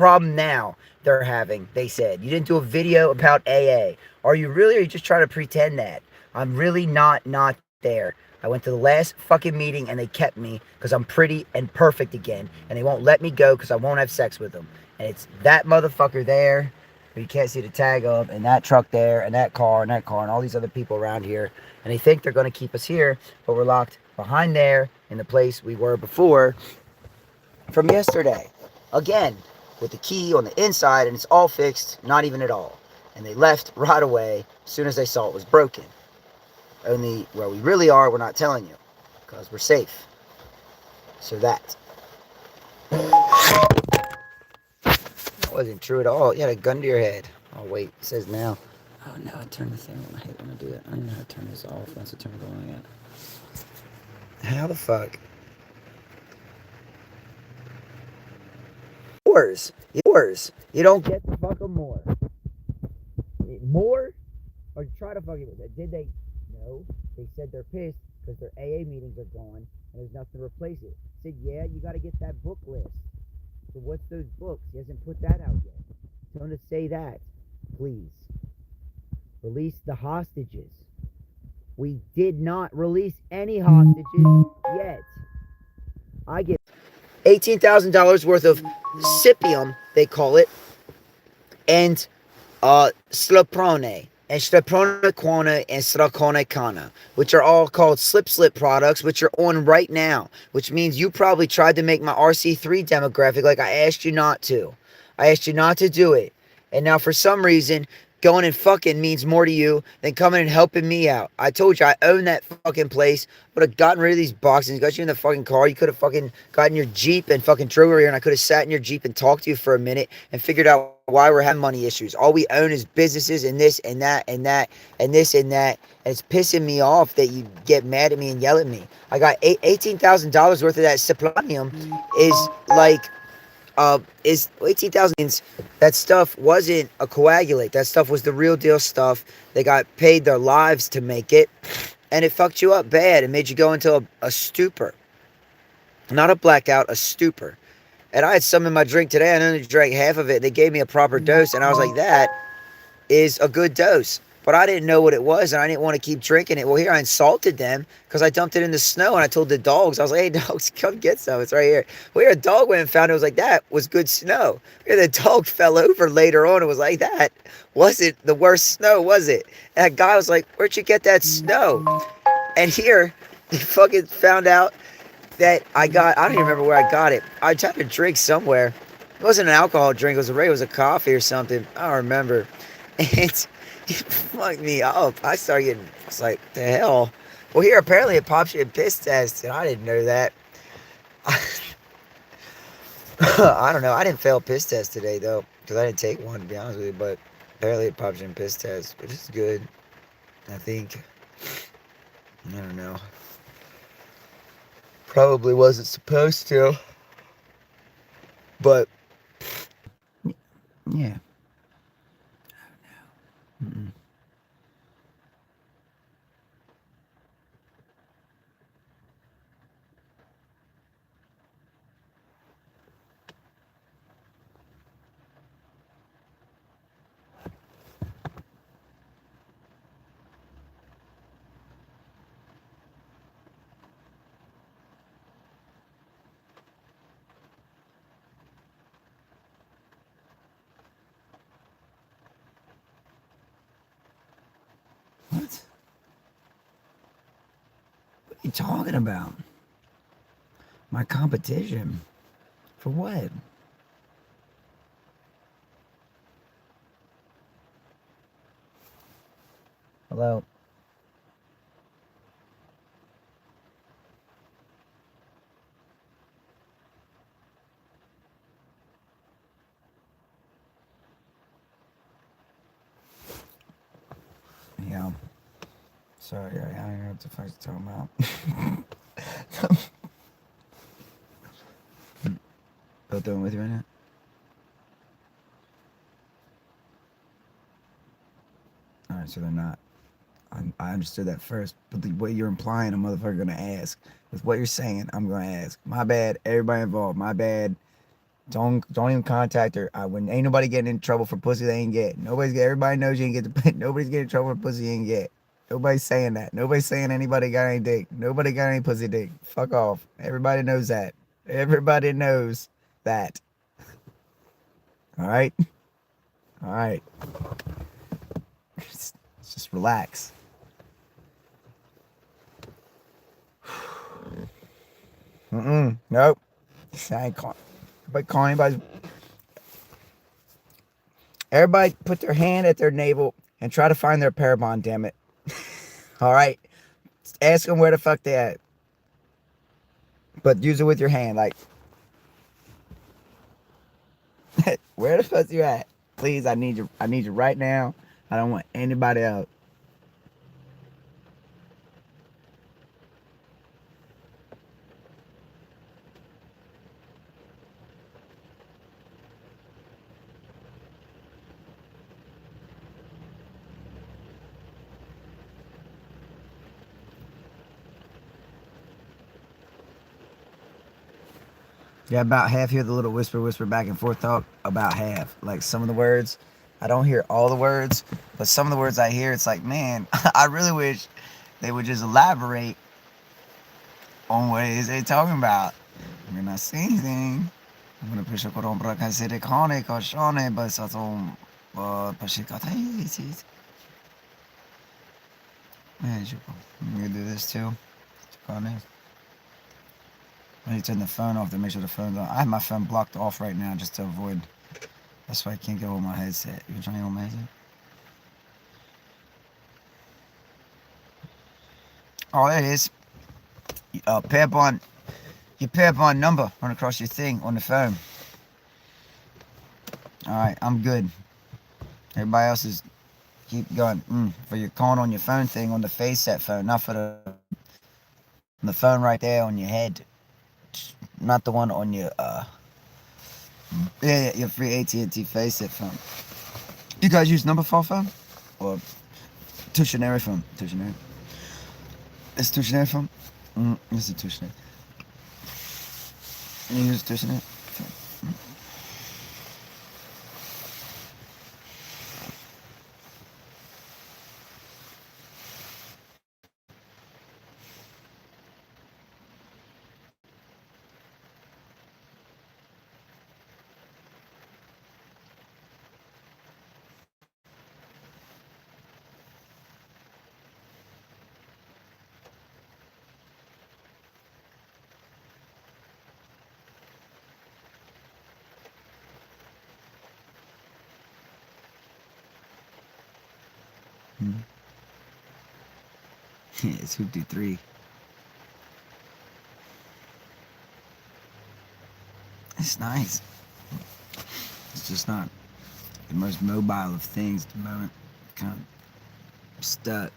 problem now they're having. They said you didn't do a video about AA. Are you really? Or are you just trying to pretend that? I'm really not there. I went to the last fucking meeting and they kept me because I'm pretty and perfect again, and they won't let me go because I won't have sex with them. And it's that motherfucker there, who you can't see the tag of, and that truck there, and that car, and all these other people around here. And they think they're going to keep us here, but we're locked behind there in the place we were before from yesterday. Again, with the key on the inside, and it's all fixed, not even at all. And they left right away as soon as they saw it was broken. Only where we really are, we're not telling you because we're safe. So that wasn't true at all. You had a gun to your head. Oh, wait, it says now. Oh, no, I turned the thing on. I hate when I do it. I don't know how to turn this off once I turn it on again. How the fuck? Yours. You don't get to fuck them more. More? Or try to fucking... Did they... No. They said they're pissed because their AA meetings are gone and there's nothing to replace it. Said, yeah, you got to get that book list. So what's those books? He hasn't put that out yet. Tell him to say that, please. Release the hostages. We did not release any hostages yet. I get $18,000 worth of Sipium, they call it, and Sloprone, and Sloprone Quana, and Stracone Cana, which are all called slip products, which are on right now, which means you probably tried to make my RC3 demographic like I asked you not to. I asked you not to do it. And now for some reason, going and fucking means more to you than coming and helping me out. I told you I own that fucking place. Would have gotten rid of these boxes, got you in the fucking car. You could have fucking gotten your Jeep and fucking drove over here, and I could have sat in your Jeep and talked to you for a minute and figured out why we're having money issues. All we own is businesses and this and that and that and this and that. And it's pissing me off that you get mad at me and yell at me. I got $18,000 worth of that Suplanium is like is 18,000. That stuff wasn't a coagulate. That stuff was the real deal stuff. They got paid their lives to make it, and it fucked you up bad. It made you go into a stupor. Not a blackout, a stupor. And I had some in my drink today. I only drank half of it. They gave me a proper dose, and I was like, that is a good dose. But I didn't know what it was, and I didn't want to keep drinking it. Well, here I insulted them because I dumped it in the snow, and I told the dogs, I was like, hey, dogs, come get some. It's right here. Well, here a dog went and found it. Was like, that was good snow. Here the dog fell over later on and was like, that wasn't the worst snow, was it? And that guy was like, where'd you get that snow? And here, he fucking found out that I don't even remember where I got it. I tried to drink somewhere. It wasn't an alcohol drink. It was a coffee or something. I don't remember. And it fucked me up. I started getting, I was like, the hell? Well, here, apparently it pops you in piss tests, and I didn't know that. I don't know. I didn't fail a piss test today, though, because I didn't take one, to be honest with you, but apparently it pops you in piss test, which is good, I think. I don't know. Probably wasn't supposed to, but yeah. Mm-mm. What? What are you talking about? My competition? For what? Hello? Yeah. Sorry, I don't know what the fuck you're talking about. Both of them with you right now? Alright, so they're not. I understood that first, but the way you're implying a motherfucker gonna ask, with what you're saying, I'm gonna ask. My bad, everybody involved. My bad. Don't even contact her. When ain't nobody getting in trouble for pussy they ain't get. Everybody knows you ain't get the nobody's getting in trouble for pussy you ain't get. Nobody's saying that. Nobody's saying anybody got any dick. Nobody got any pussy dick. Fuck off. Everybody knows that. Everybody knows that. All right? All right. Just relax. Nope. I ain't calling. Everybody calling anybody. Everybody put their hand at their navel and try to find their parabon, damn it. All right? Ask them where the fuck they at. But use it with your hand. Like, where the fuck you at? Please, I need you. I need you right now. I don't want anybody else. Yeah, about half hear the little whisper back and forth talk. About half. Like some of the words, I don't hear all the words, but some of the words I hear, it's like, man, I really wish they would just elaborate on what it is they're talking about. We're not saying anything. I'm gonna push a corona because it iconic or shone, but it's also push it. I'm gonna do this too. I need to turn the phone off to make sure the phone's on. I have my phone blocked off right now just to avoid. That's why I can't go with my headset. You're trying to hold my headset? Oh, there it is. Pair bond. Your pair bond number run across your thing on the phone. Alright, I'm good. Everybody else is keep going. For your calling on your phone thing on the face set phone, not for the phone right there on your head. Not the one on your your free AT&T face set phone. You guys use number phone or stationary phone? Stationary. It's stationary phone. It's a stationary. You use stationary. Yeah, it's 53. It's nice. It's just not the most mobile of things at the moment. Kind of stuck.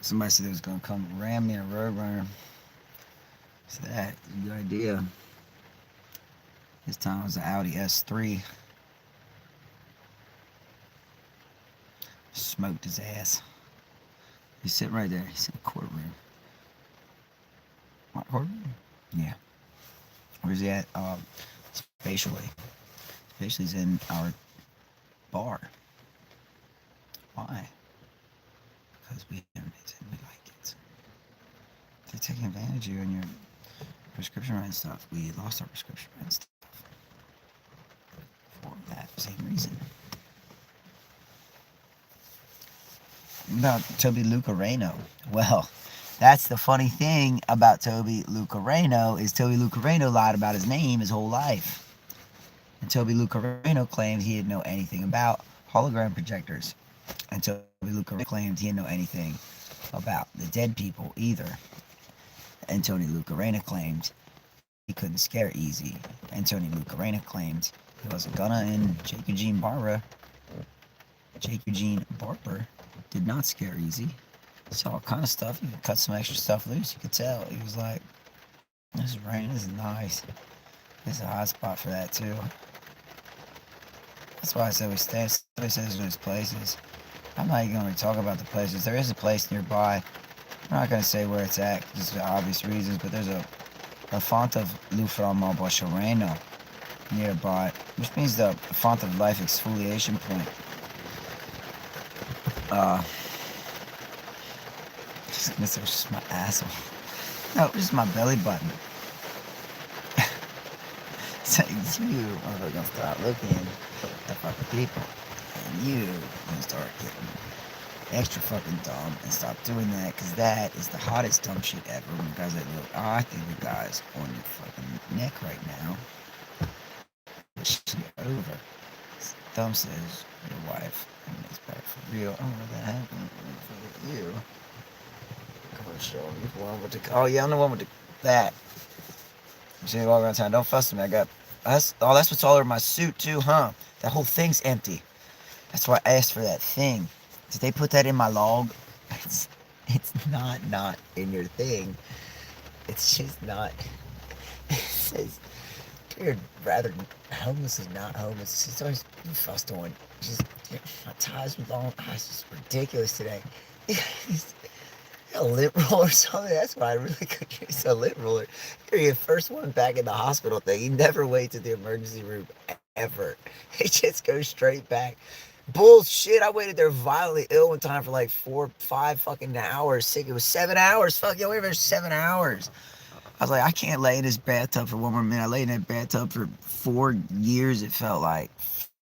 Somebody said it was gonna come ram me in a roadrunner. So that's a good idea. This time it was an Audi S3. Smoked his ass. He's sitting right there. He's in the courtroom. What courtroom? Yeah. Where's he at? Spatially. Spatially's in our bar. Why? Because we like it. They're taking advantage of you and your prescription rent stuff. We lost our prescription rent stuff. For that same reason. About Toby Lucareno. Well, that's the funny thing about Toby Lucareno is Toby Lucareno lied about his name his whole life. And Toby Lucareno claimed he didn't know anything about hologram projectors. And Toby Lucareno claimed he didn't know anything about the dead people either. And Tony Lucareno claimed he couldn't scare easy. And Tony Lucareno claimed he wasn't gonna. And Jake Eugene Barber did not scare easy. Saw all kind of stuff. You could cut some extra stuff loose. You could tell. He was like, this is rain. This is nice. This is a hot spot for that too. That's why I said we stay. Somebody says there's places. I'm not even going to talk about the places. There is a place nearby. I'm not going to say where it's at, just for obvious reasons, but there's a font of Luframo Boschereno. nearby, which means the font of life exfoliation point. Just gonna say it's just my asshole. No, just my belly button. So you are gonna start looking at fucking people, and you gonna start getting extra fucking dumb and stop doing that, because that is the hottest dumb shit ever. When guys like, look, oh, I think the guy's on your fucking neck right now. What should get over? Thumb says your wife, and it's better for real. Oh, what that happened for you? Come on, show me the one with the. Oh yeah, I'm the one with the that. You see me walk around town. Don't fuss with me. I got. That's what's all over my suit too, huh? That whole thing's empty. That's why I asked for that thing. Did they put that in my log? It's it's not in your thing. It's just not. It says you're rather homeless is not homeless. It's always fussed on. Just my ties with long. It's just ridiculous today. A lint roller or something. That's why I really could use a lint roller. You're the first one back in the hospital thing. You never wait to the emergency room ever. It just goes straight back. Bullshit. I waited there violently ill one time for like 4, 5 fucking hours. Sick. It was 7 hours. Fuck, you waited there 7 hours. I was like, I can't lay in this bathtub for one more minute. I lay in that bathtub for 4 years, it felt like.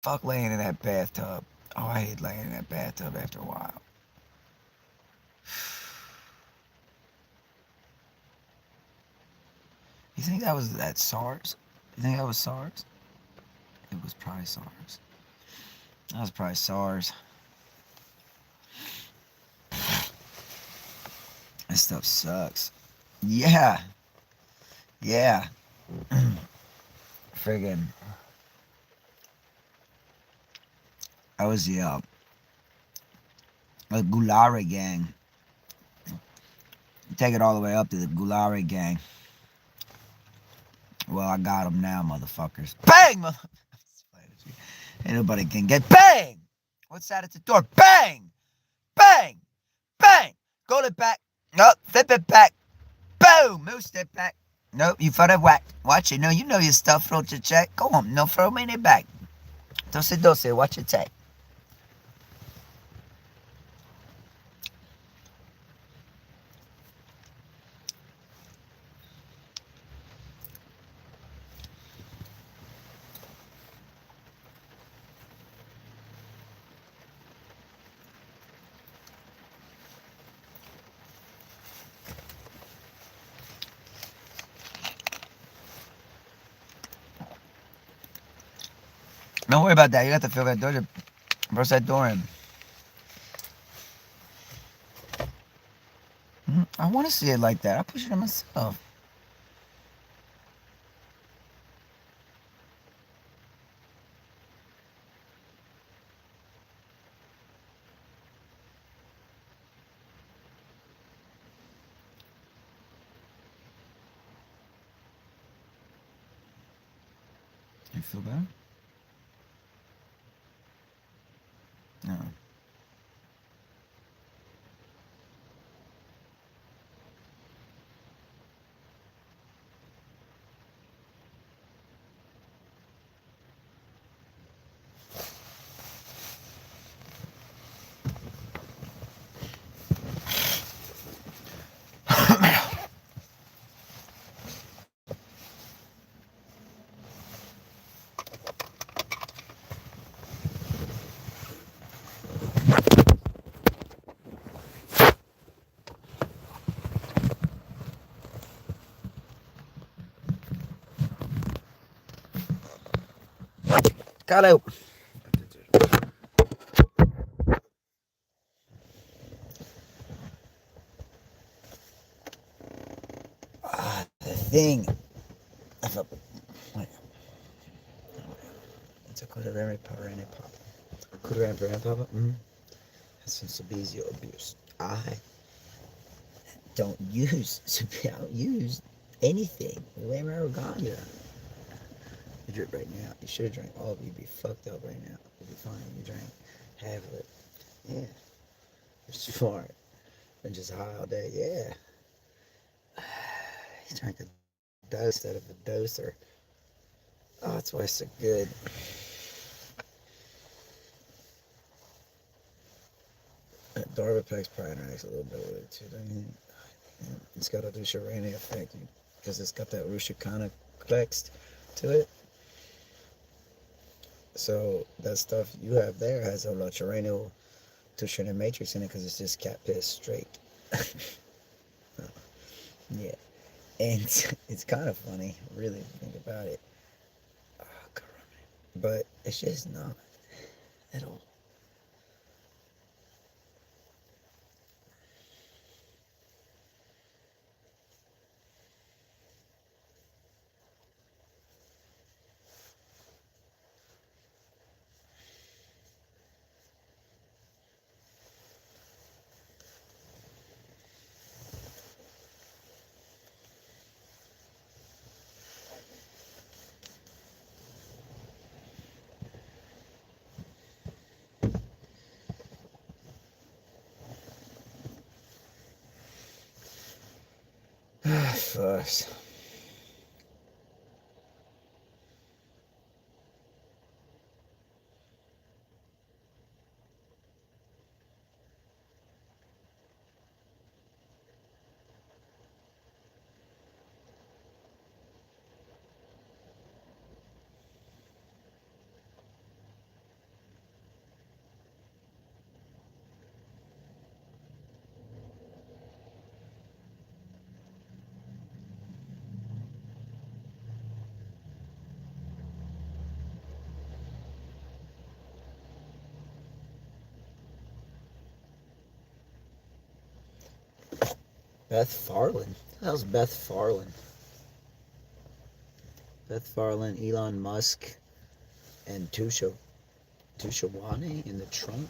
Fuck laying in that bathtub. Oh, I hate laying in that bathtub after a while. You think that SARS? You think that was SARS? It was probably SARS. That was probably SARS. This stuff sucks. Yeah. Yeah. Friggin'. I was the Gulare gang. Take it all the way up to the Gulare gang. Well, I got them now, motherfuckers. Bang! Ain't nobody can get bang! What's that at the door? Bang! Bang! Bang! Go it back. Nope, flip it back. Boom! Move step back. Nope, you felt it whack. Watch it. No, you know your stuff. Throw your check. Go on. No, throw me in it back. Dose. Watch your take. Don't worry about that. You got to feel that door. Burst that door in. I want to see it like that. I push it in myself. You feel better? No. Got out. The thing. If a, wait, it's a Kudarami power and a pop. Kudarami power and papa? That's some Sabizio abuse. I don't use anything. Lemon or ganja. You drink right now. You should have drank all of it. You'd be fucked up right now. You'd be fine. You drank half of it. Yeah. You're smart. Been just high all day. Yeah. You drank a dose instead of a doser. Oh, that's why it's so good. Darvapek's probably interacts a little bit with it too. It's got a Dusharani effect because it's got that Rushikana text to it. So that stuff you have there has a Lacharano Dusharani matrix in it because it's just cat piss straight. Yeah. And it's kind of funny, really, if you think about it. Oh, but it's just not at all. Fuss. Beth Farland. How's Beth Farland? Beth Farland, Elon Musk, and Tushawane in the trunk.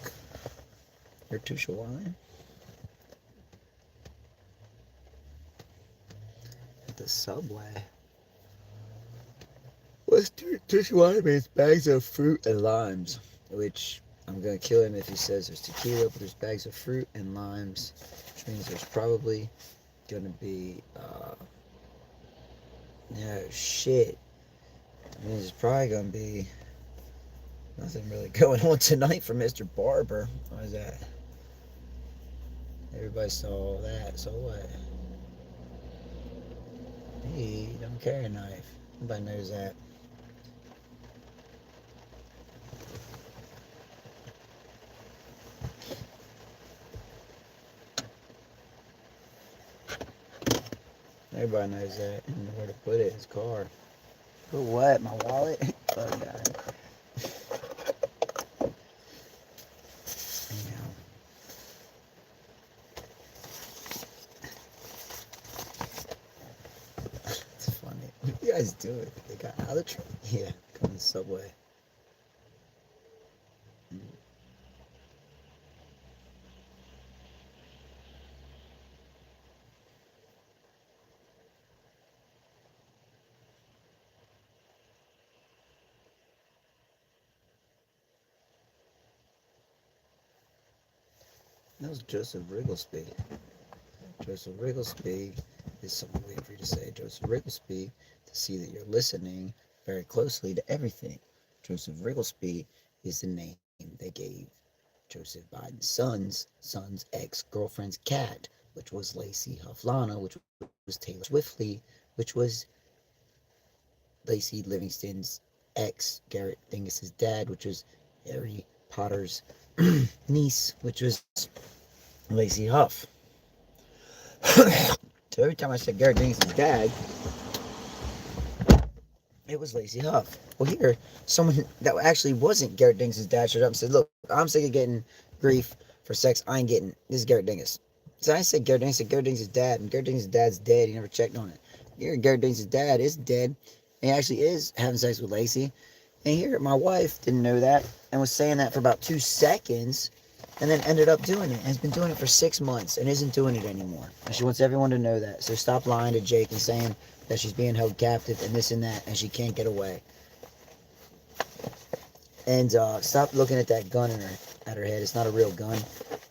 Or Tushawane? At the subway. What's Tushawane means? Bags of fruit and limes. Which I'm gonna kill him if he says there's tequila, but there's bags of fruit and limes. Which means there's probably gonna be no shit. I mean, there's probably gonna be nothing really going on tonight for Mr. Barber. Why is that? Everybody saw that, so what? He don't carry a knife. Nobody knows that. Everybody knows that. And where to put it, his car. Put what? My wallet? Oh, God. Anyhow. It's funny. What do you guys doing? They got out of the train? Yeah, coming the subway. That was Joseph Rigglesby. Joseph Rigglesby is someone waiting for you to say Joseph Rigglesby to see that you're listening very closely to everything. Joseph Rigglesby is the name they gave Joseph Biden's son's ex-girlfriend's cat, which was Lacey Haflana, which was Taylor Swiftly, which was Lacey Livingston's ex, Garrett Dingus's dad, which was Harry Potter's niece, which was Lacey Huff. So every time I said Garrett Dingus's dad, it was Lacey Huff. Well, here, someone that actually wasn't Garrett Dingus's dad showed up and said, "Look, I'm sick of getting grief for sex. I ain't getting it. This is Garrett Dingus." So I said Garrett Dingus, said Garrett Dingus' dad, and Garrett Dingus' dad's dead. He never checked on it. Here, Garrett Dingus' dad is dead. He actually is having sex with Lacey. And here, my wife didn't know that and was saying that for about 2 seconds and then ended up doing it and has been doing it for 6 months and isn't doing it anymore. And she wants everyone to know that. So stop lying to Jake and saying that she's being held captive and this and that and she can't get away. And stop looking at that gun at her head. It's not a real gun.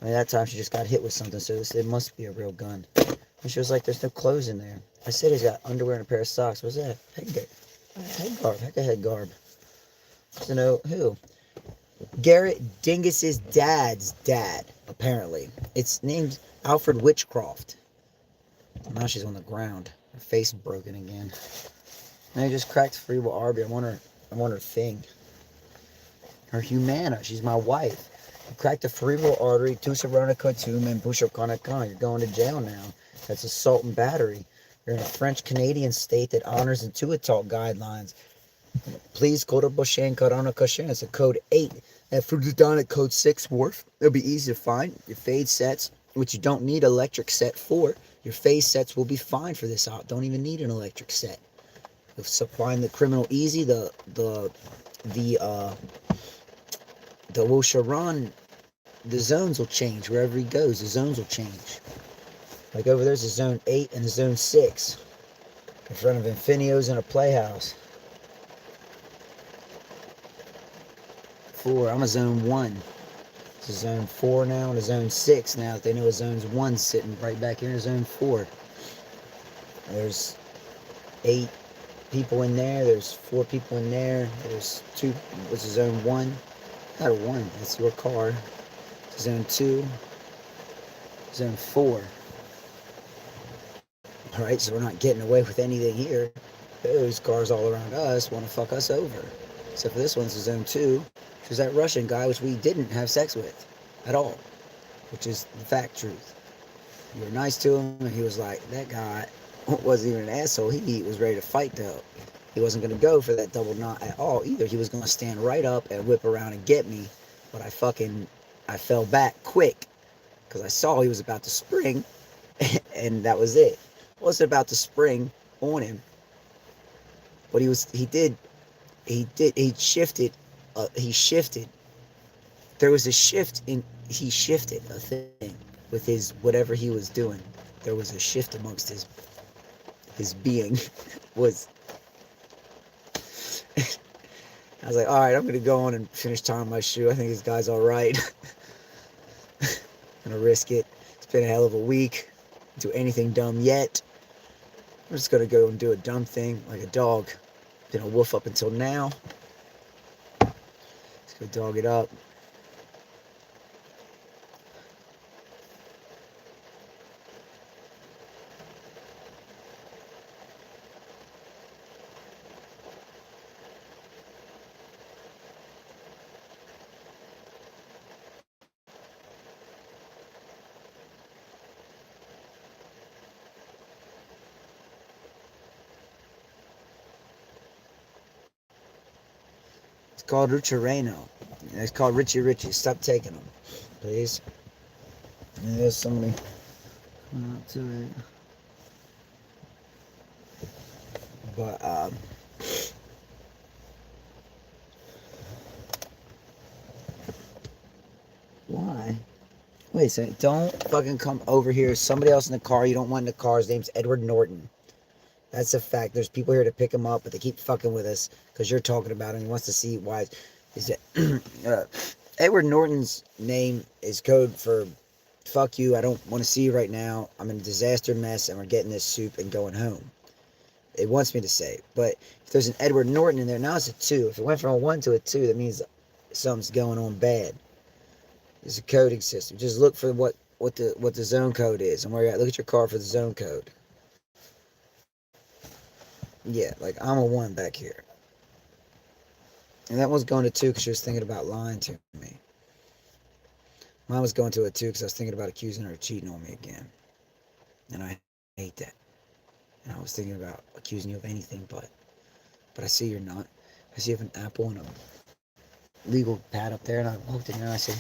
I mean, that time she just got hit with something, so it must be a real gun. And she was like, "There's no clothes in there." I said he's got underwear and a pair of socks. What's that? Headgear. Head garb. Heck of head garb. To know who? Garrett Dingus's dad's dad, apparently. It's named Alfred Witchcroft. Now she's on the ground. Her face broken again. And I just cracked free with Arby. I want her thing. Her Humana. She's my wife. You cracked a cerebral artery, two serotonin and bushokanakana. You're going to jail now. That's assault and battery. You're in a French-Canadian state that honors IntuiTalk guidelines. Please go to Boshan Karana Kashan. It's a code 8. At Frutodonic code 6 Wharf. It'll be easy to find. Your fade sets, which you don't need electric set for. Your phase sets will be fine for this out. Don't even need an electric set. You'll find the criminal easy. The Wosharan, the zones will change wherever he goes. The zones will change. Like over there's a zone 8 and a zone 6 in front of Infinios and a playhouse. 4. I'm a zone 1. It's a zone 4 now and a zone 6 now that they know a zone's 1 sitting right back here in a zone 4. There's 8 people in there. There's 4 people in there. There's 2. What's a zone 1? Not a 1. That's your car. Zone 2. Zone 4. Alright, so we're not getting away with anything here. Those cars all around us want to fuck us over. Except for this one's a zone 2. Which is that Russian guy which we didn't have sex with. At all. Which is the fact truth. You were nice to him and he was like, that guy wasn't even an asshole. He was ready to fight though. He wasn't going to go for that double knot at all either. He was going to stand right up and whip around and get me. But I fell back quick. Because I saw he was about to spring. And that was it. I wasn't about to spring on him. But he shifted. He shifted. There was a shift he shifted a thing with his, whatever he was doing. There was a shift amongst his being. Was I was like, alright, I'm going to go on and finish tying my shoe. I think this guy's alright. I'm going to risk it. It's been a hell of a week. Do anything dumb yet. I'm just going to go and do a dumb thing like a dog. Been a wolf up until now. Let's go dog it up. It's called Ruchareno. It's called Richie. Stop taking them, please. And there's somebody coming up to it. But, why? Wait a second. Don't fucking come over here. Somebody else in the car you don't want in the car. His name's Edward Norton. That's a fact. There's people here to pick him up, but they keep fucking with us because you're talking about him. He wants to see why. Edward Norton's name is code for fuck you. I don't want to see you right now. I'm in a disaster mess and we're getting this soup and going home. It wants me to say. But if there's an Edward Norton in there, now it's a 2. If it went from a 1 to a 2, that means something's going on bad. There's a coding system. Just look for what the zone code is and where you're at. Look at your car for the zone code. Yeah, like I'm a 1 back here. And that one's going to 2 because she was thinking about lying to me. Mine was going to a 2 because I was thinking about accusing her of cheating on me again. And I hate that. And I was thinking about accusing you of anything but I see you're not. I see you have an apple and a legal pad up there, and I looked in there and I said,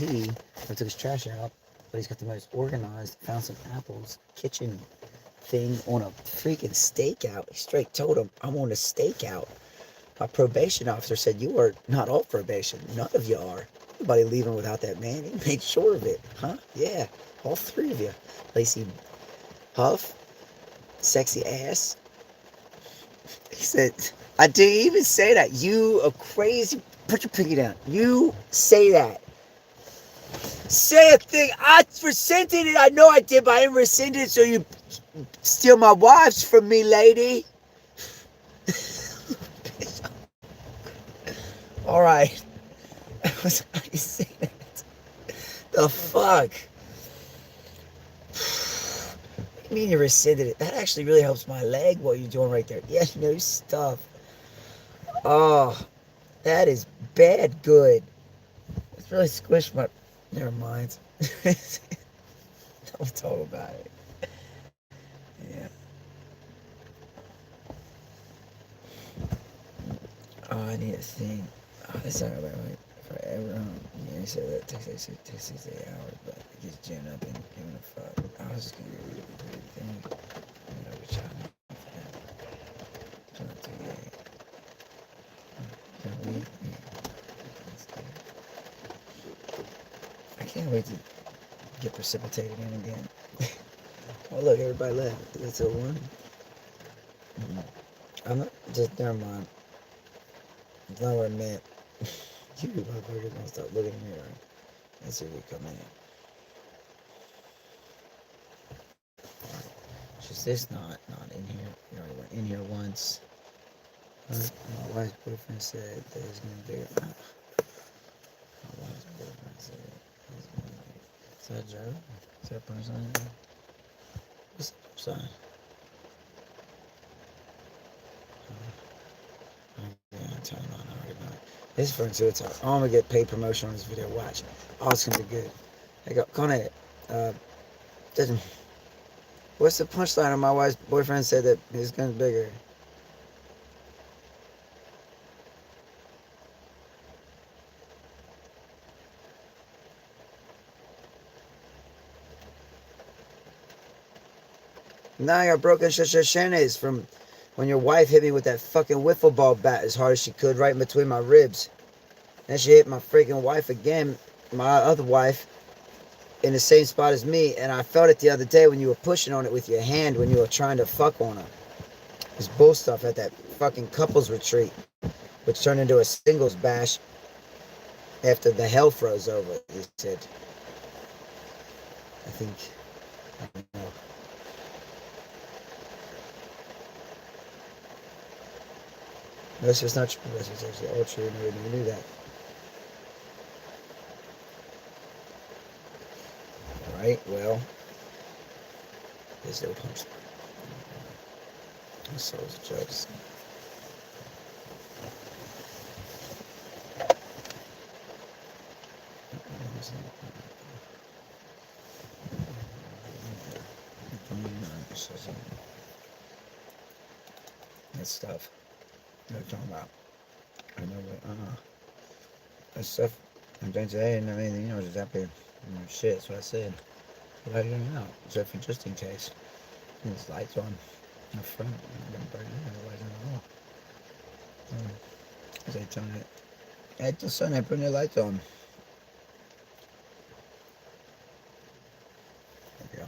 I took his trash out, but he's got the most organized, found some apples, kitchen thing on a freaking stakeout. He straight told him, I'm on a stakeout. My probation officer said, you are not off probation. None of you are. Nobody leaving without that man. He made sure of it. Huh? Yeah. All 3 of you. Lacey Huff. Sexy ass. He said, I didn't even say that. You are crazy. Put your pinky down. You say that. Say a thing. I rescinded it. I know I did, but I didn't rescind it so you steal my wives from me, lady. Alright. I was already saying it. The fuck? What do you mean you rescinded it? That actually really helps my leg, what you're doing right there. Yeah, no stuff. Oh, that is bad good. It's really squished my... Never mind. Don't talk about it. Yeah. Oh, I need a thing. Oh, this not about like forever. Yeah, he said that takes 6 to 8 hours, but it gets jammed up and giving a fuck. I was just gonna do the thing. I'm gonna reach out now for that. Trying to do it. Can we? Yeah. I can't wait to get precipitated in again. Oh, look, everybody left. It's a one. I'm not, just, never mind. It's not what I meant. You motherfuckers gonna stop looking at me, right? Let's see if we come in. Just this not in here. We already went in here once. My wife's boyfriend said that he's gonna do it. My wife's boyfriend said he's gonna do it. Is that a joke? Is that a punchline? What's the punchline? Yeah, I'm telling you, I already know it. This is for IntuiTalk. Oh, I'm gonna get paid promotion on this video. Watch. Oh, it's gonna be good. Hey, go on it. Doesn't. What's the punchline? My wife's boyfriend said that his gun's bigger. Now I got broken shashanes from when your wife hit me with that fucking wiffle ball bat as hard as she could right in between my ribs. Then she hit my freaking wife again, my other wife, in the same spot as me, and I felt it the other day when you were pushing on it with your hand when you were trying to fuck on her. It was bull stuff at that fucking couples retreat, which turned into a singles bash after the hell froze over, he said. I think, I don't know. That's just not true. That's just actually all true. Nobody knew that. Alright, well, there's no punchline. So it's jokes. That stuff they're talking about. I know what, that stuff I'm doing today and everything, just happy. Shit, that's what I said. But I didn't know. So if just in case. And this lights on in the front, I'm gonna burn it, otherwise on the wall. As I turn it. At the sun, I put the lights on. There we go.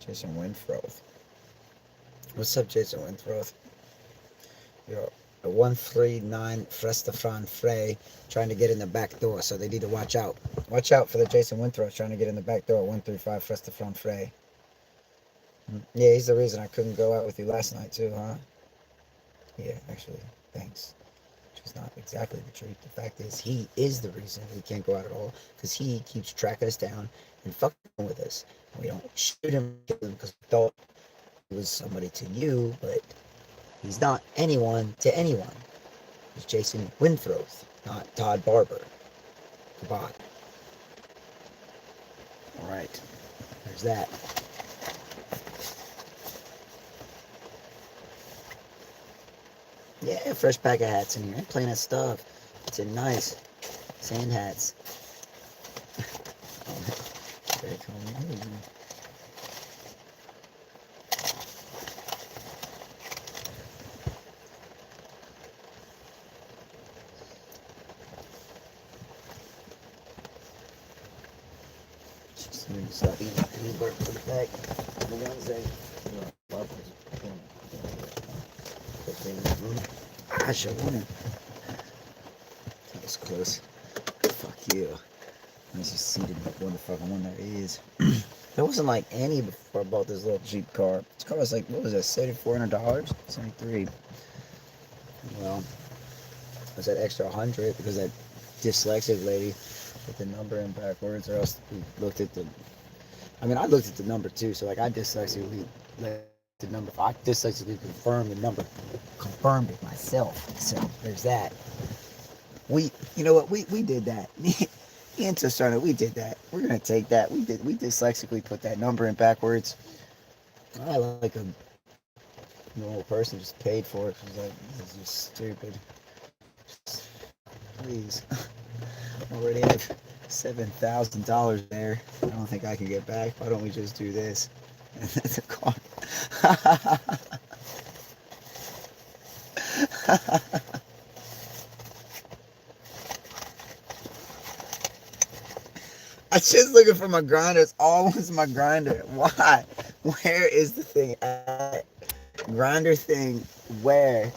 Jason Winthroth. What's up, Jason Winthroth? You're a 139 Frestafran Frey trying to get in the back door, so they need to watch out. Watch out for the Jason Winthroth trying to get in the back door at 135 Frestafran Frey. Yeah, he's the reason I couldn't go out with you last night, too, huh? Yeah, actually, thanks. Which is not exactly the truth. The fact is, he is the reason we can't go out at all, because he keeps tracking us down and fucking with us. We don't shoot him, kill him, because we thought he was somebody to you, but he's not anyone to anyone. He's Jason Winthroth, not Todd Barber. Goodbye. Alright, there's that. Yeah, fresh pack of hats in here. I'm playing that stuff. It's nice. Sand hats. Very cool. Stop eating peanut butter for the back. The Wednesday. I should have won. That was close. Fuck you. I just seated what the fucking one there is. There wasn't like any before I bought this little Jeep car. This car was like, what was that, $7,400? 73. Well, I was that extra 100 because that dyslexic lady put the number in backwards, or else we looked at the. I mean, I looked at the number too, so like I dyslexically let the number. I dyslexically confirmed it myself. So there's that. You know what? We did that. Interstellar, we did that. We're gonna take that. We dyslexically put that number in backwards. I like a normal person just paid for it. She's like, this is just stupid. Just, please, I already have $7,000 there. I don't think I can get back. Why don't we just do this? And the car. I was just looking for my grinder. It's always my grinder. Why? Where is the thing at? Grinder thing. Where?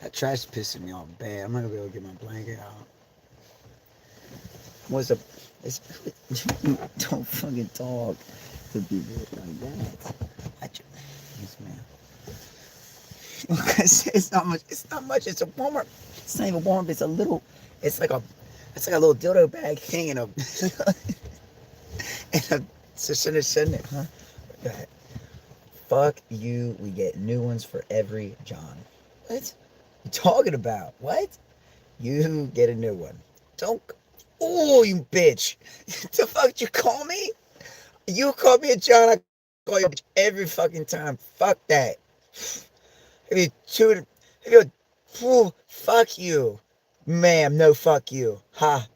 That trash is pissing me off bad. I'm not gonna be able to get my blanket out. What's up? Don't fucking talk to people like that. Yes, ma'am. It's not much. It's not much. It's a warmer. It's not even warm. It's a little. It's like a. It's like a little dildo bag thing in a. So shouldn't it, huh? Go ahead. Fuck you. We get new ones for every John. What? You talking about? What? You get a new one. Don't. Oh, you bitch. The fuck did you call me? You call me a John, I call you a bitch every fucking time. Fuck that. If you fuck you. Ma'am, no fuck you. Ha.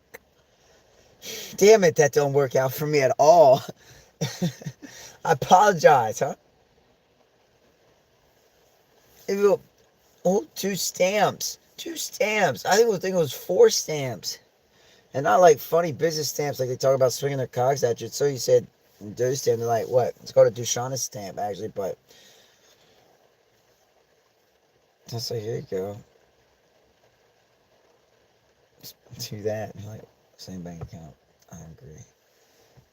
Damn it, that don't work out for me at all. I apologize, huh? If you oh, 2 stamps. 2 stamps. I think it was 4 stamps. And not like funny business stamps like they talk about swinging their cocks at you. So you said those stamps. They're like, what? It's called a Dushana stamp, actually, but. So here you go. Just do that. You're like, same bank account. I agree.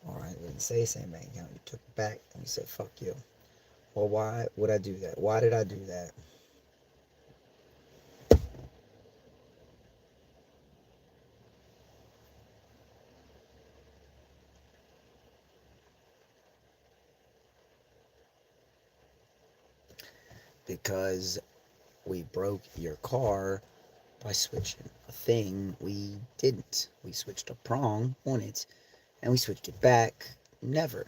Alright, we didn't say same bank account. You took it back and you said, fuck you. Well, why would I do that? Why did I do that? Because we broke your car by switching a thing we didn't. We switched a prong on it and we switched it back. Never.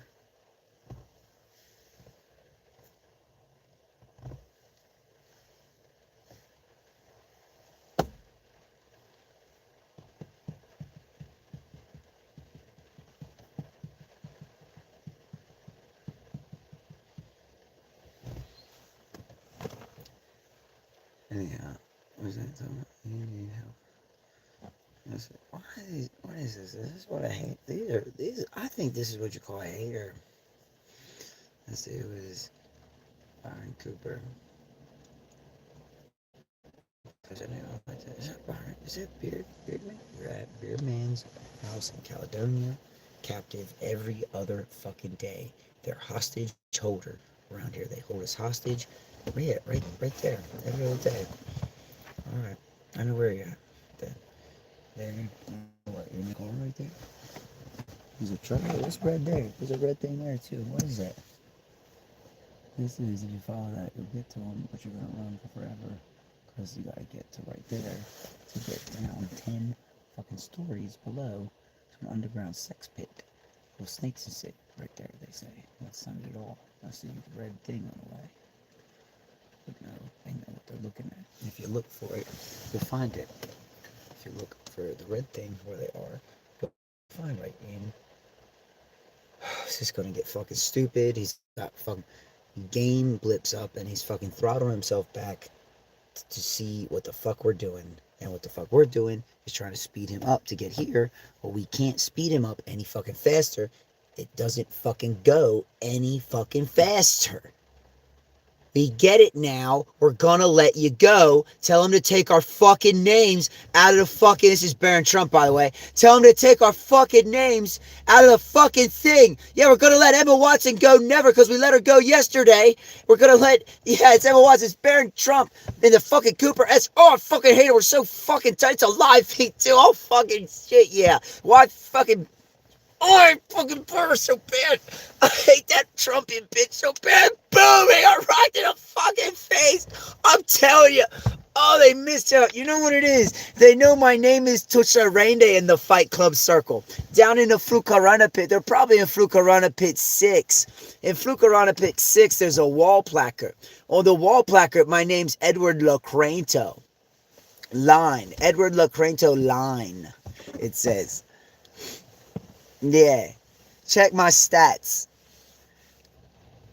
Anyhow, was that talking about? You need help. What is this? This is what I hate. I think this is what you call a hater. Let's see, it was Byron Cooper. Is that Byron? Is that Beardman? You're at Beardman's house in Caledonia, captive every other fucking day. They're hostage holder around here. They hold us hostage. Yeah, right there, every other day. All right, I know where you're at. There. What? You're in the car right there. There's a truck. What's red there? There's a red thing there too. What is that? This is, if you follow that, you'll get to them, but you're gonna run for forever. Because you gotta get to right there to get down 10 fucking stories below to an underground sex pit. Where snakes and shit right there, they say. That's not it at all. I see the red thing on the way. But no, they know what they're looking at. And if you look for it, you'll find it. If you look for the red thing where they are, you'll find right in. It's just gonna get fucking stupid. He's got fucking game blips up and he's fucking throttling himself back to see what the fuck we're doing. And what the fuck we're doing is trying to speed him up to get here. But we can't speed him up any fucking faster. It doesn't fucking go any fucking faster. We get it now. We're gonna let you go. Tell him to take our fucking names out of the fucking... This is Baron Trump, by the way. Tell him to take our fucking names out of the fucking thing. Yeah, we're gonna let Emma Watson go never because we let her go yesterday. We're gonna let... Yeah, it's Emma Watson. It's Baron Trump in the fucking Cooper S. Oh, I fucking hate it. We're so fucking tight. It's a live feed, too. Oh, fucking shit, yeah. Why fucking... Oh, I fucking burn so bad. I hate that Trumpian bitch so bad. Booming her right in the fucking face. I'm telling you. Oh, they missed out. You know what it is? They know my name is Tusha Rainde in the Fight Club circle. Down in the Flucarana pit. They're probably in Flucarana pit 6. In Flucarana pit 6, there's a wall placard. On the wall placard, my name's Edward Lacranto. Line. Edward Lacranto line. It says. Yeah. Check my stats.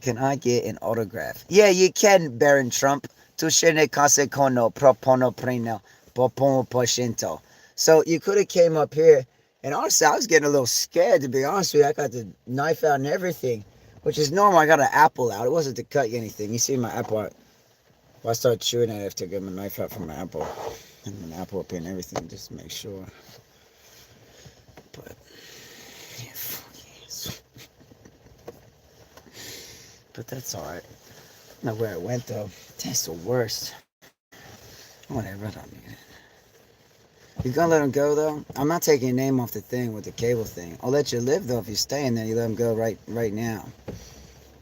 Can I get an autograph? Yeah, you can, Baron Trump. Tu ne case cono, propono preno, popomo poscento. So you could have came up here, and honestly, I was getting a little scared, to be honest with you. I got the knife out and everything, which is normal. I got an apple out. It wasn't to cut you anything. You see my apple out. Well, I started chewing it after I got my knife out from my apple. And an apple up here and everything, just to make sure. But... yeah, fuck yes. But that's alright. I don't know where it went though. That's the worst. Whatever, I don't need it. You gonna let him go though? I'm not taking your name off the thing with the cable thing. I'll let you live though if you're staying there. You let him go right now.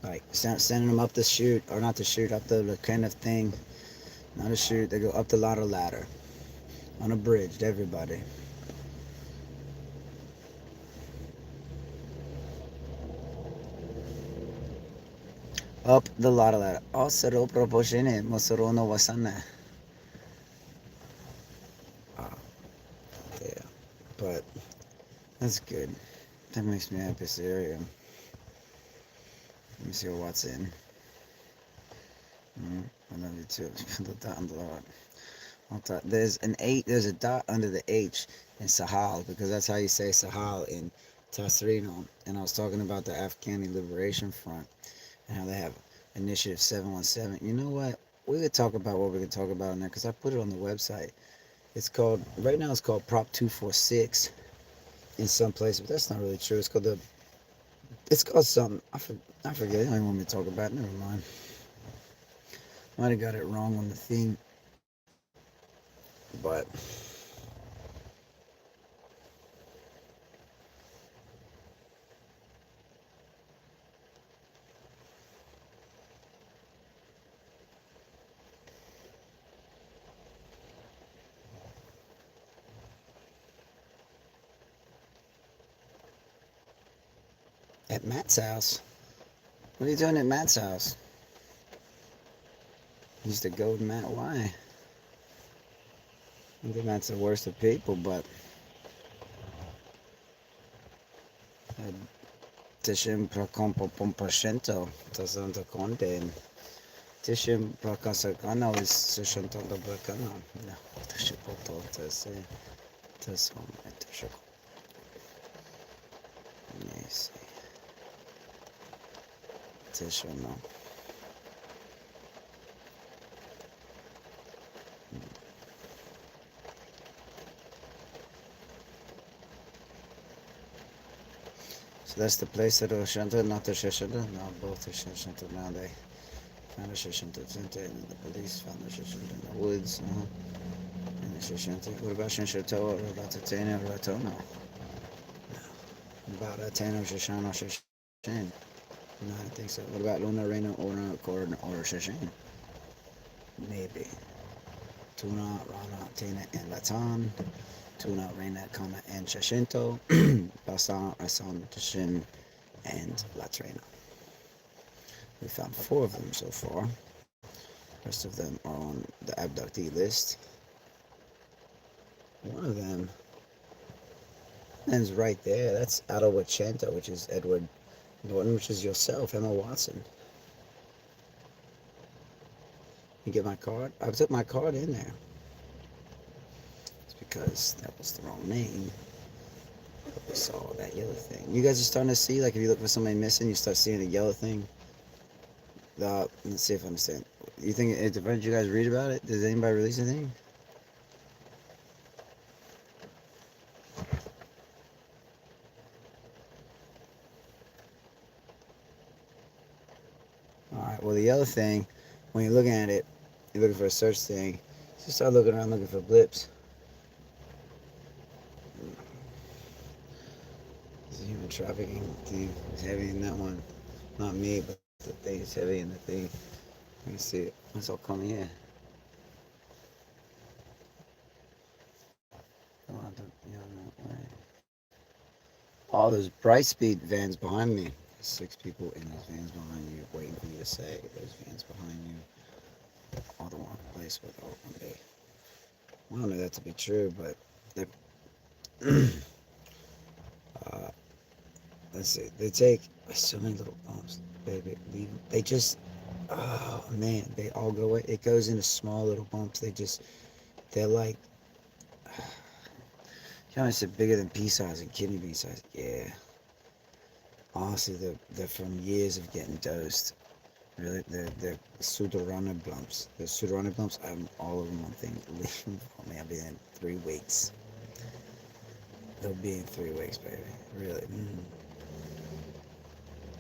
Like sending them up the chute, or not the chute, up the kind of thing. Not a chute. They go up the ladder. On a bridge to everybody. Up the ladder. Osero proportione mosorono wasana. Yeah, but that's good. That makes me happy, Syria. Let me see what's in. I love you too. The dot on the dot. There's an 8. There's a dot under the H in Sahel because that's how you say Sahel in Tasrino. And I was talking about the Afghani Liberation Front and how they have Initiative 717. You know what? We could talk about what we could talk about in there because I put it on the website. It's called, right now it's called Prop 246 in some place, but that's not really true. It's called something. I forget. They don't even want me to talk about it. Never mind. Might have got it wrong on the thing. But at Matt's house. What are you doing at Matt's house? Used to go with Matt. Why? I think Matt's the worst of people, but te sempre compo pomposcento, te santo conte. Tishim Prakasakana is Sushantanda Bakana. No, Tishipoto to say this home at Tishako. Yes, Tishano. So that's the place that Oshanta, not the Shishanta. No, both are Shishanta. Now they found a Shishanta and the police found the Shishanta in the woods. And the Shishanta. What about Shishato or about Tatena or Ratono? About Atano, Shishano, Shishin? No, I think so. What about Luna, Reina, or Shishin? Maybe. Tuna, Rana, Tena, and Latan. Tuna, Reina, Kana, and Shashinto. Basan, Rasan, Tashin, and Latrina. We found 4 of them so far. The rest of them are on the abductee list. One of them ends right there. That's Otto Wachenta, which is Edward Norton, which is yourself, Emma Watson. You get my card? I took my card in there. It's because that was the wrong name. We saw that yellow thing. You guys are starting to see, like if you look for somebody missing, you start seeing the yellow thing. Let's see if I understand. You think it depends? You guys read about it? Does anybody release anything? Alright, well the yellow thing, when you're looking at it, you're looking for a search thing, just start looking around looking for blips. Human trafficking thing is heavy in that one. Not me, but the thing is heavy in the thing. Let me see it. It's all coming here. All those Brightspeed vans behind me. There's 6 people in those vans behind you, waiting for you to say. Those vans behind you all the wrong place with all one day. I don't know that to be true, but they're let's see. They take so many little bumps, baby. They just, oh man, they all go. It goes into small little bumps. They're like, you know, I said bigger than pea size and kidney bean size. Yeah. Honestly, they're from years of getting dosed. Really, they're pseudorana bumps. The pseudorana bumps, I'm all over one thing. Oh man, I'll be there in 3 weeks. They'll be in 3 weeks, baby. Really.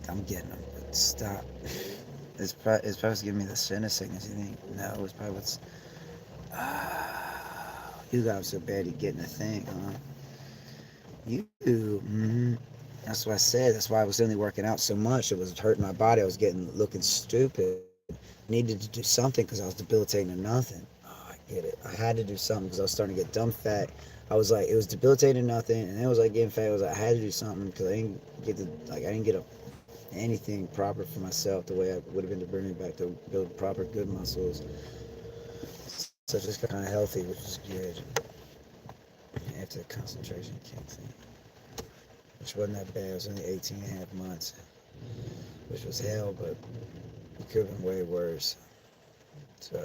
I'm getting them, but stop. It's probably giving me the sinus sickness. You think? No, it's probably what's. You got so bad you getting a thing, huh? You. That's what I said. That's why I was only working out so much. It was hurting my body. I was looking stupid. Needed to do something because I was debilitating to nothing. Oh, I get it. I had to do something because I was starting to get dumb fat. I was like, it was debilitating to nothing, and then it was like getting fat. I was like, I had to do something because I didn't get anything proper for myself the way I would have been to bring me back to build proper good muscles. So just kind of healthy, which is good. After the concentration camp thing, which wasn't that bad. It was only 18 and a half months, which was hell, but it could have been way worse. So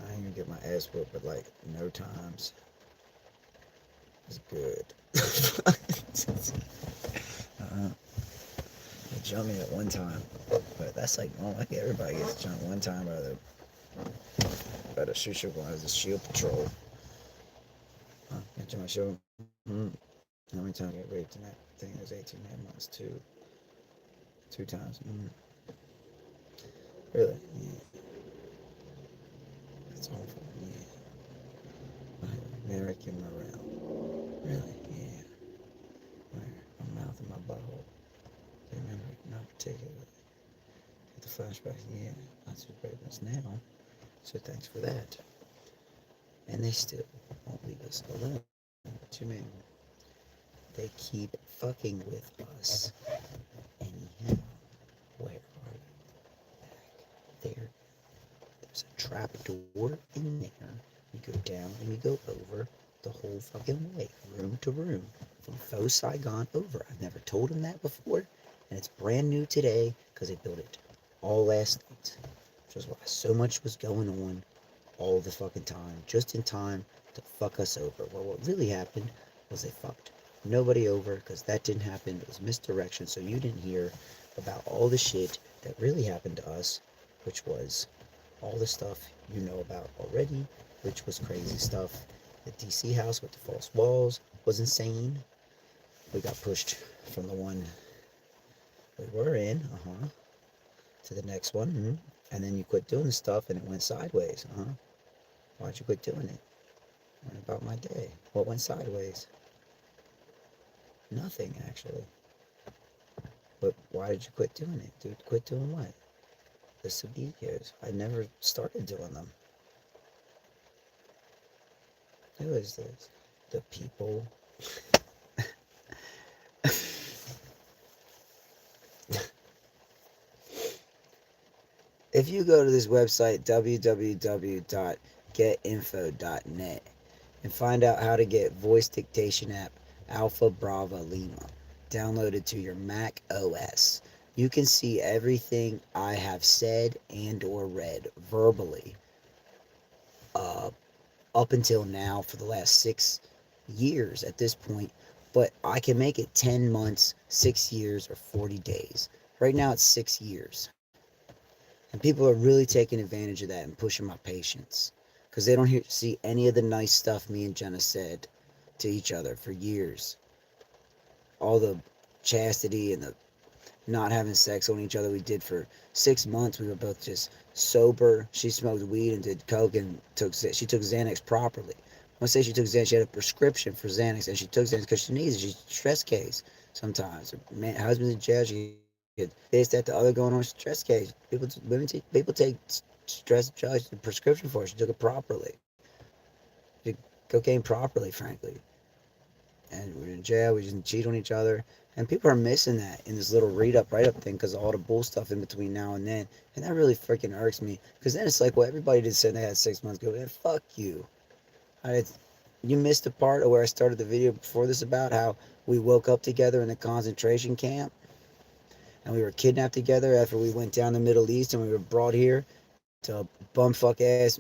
I ain't gonna get my ass whooped, but like no times. It's good. They jumped me at one time, but that's like normal. Like everybody gets jumped one time by the shoot one as the shield patrol. Into my show. How many times I got raped in that thing? It was 18 and a half months, 2 times. Really? Yeah. That's awful. Yeah. They wrecking him around. Really? Yeah. Where? My mouth and my butthole. I remember, not particularly. Get the flashback. Yeah. That's what raping us now. So thanks for that. And they still won't leave us alone. What you mean? They keep fucking with us. Anyhow, where are you? Back there. There's a trap door in there. You go down and you go over the whole fucking way, room to room, from Faux Saigon over. I've never told him that before, and it's brand new today because they built it all last night. which is why so much was going on all the fucking time, just in time to fuck us over. Well, what really happened was they fucked nobody over, because that didn't happen. It was misdirection, so you didn't hear about all the shit that really happened to us, which was all the stuff you know about already, which was crazy stuff. The DC house with the false walls was insane. We got pushed from the one we were in, to the next one, and then you quit doing stuff and it went sideways, Why'd you quit doing it? What about my day? What went sideways? Nothing, actually. But why did you quit doing it? Dude, quit doing what? The videos. I never started doing them. Who is this? The people. If you go to this website, www.getinfo.net, and find out how to get voice dictation app Alpha Brava Lima downloaded to your Mac OS, you can see everything I have said and or read verbally up until now for the last 6 years at this point, but I can make it 10 months, 6 years, or 40 days. Right now it's 6 years. And people are really taking advantage of that and pushing my patience, because they don't see any of the nice stuff me and Jenna said to each other for years. All the chastity and the not having sex on each other we did for 6 months. We were both just sober. She smoked weed and did coke and she took Xanax properly. When I say she took Xanax, she had a prescription for Xanax, and she took Xanax because she needs it. She's stress case sometimes. Her husband's in jail. She had this, that, the other going on. Stress case. People take stress drugs, the prescription for it. She took it properly. She took cocaine properly, frankly. And we were in jail. We didn't cheat on each other. And people are missing that in this little write-up thing, because of all the bull stuff in between now and then. And that really freaking irks me, because then it's like, well, everybody did say they had 6 months ago. Man, fuck you. You missed the part of where I started the video before this about how we woke up together in the concentration camp, and we were kidnapped together after we went down the Middle East, and we were brought here to bumfuck ass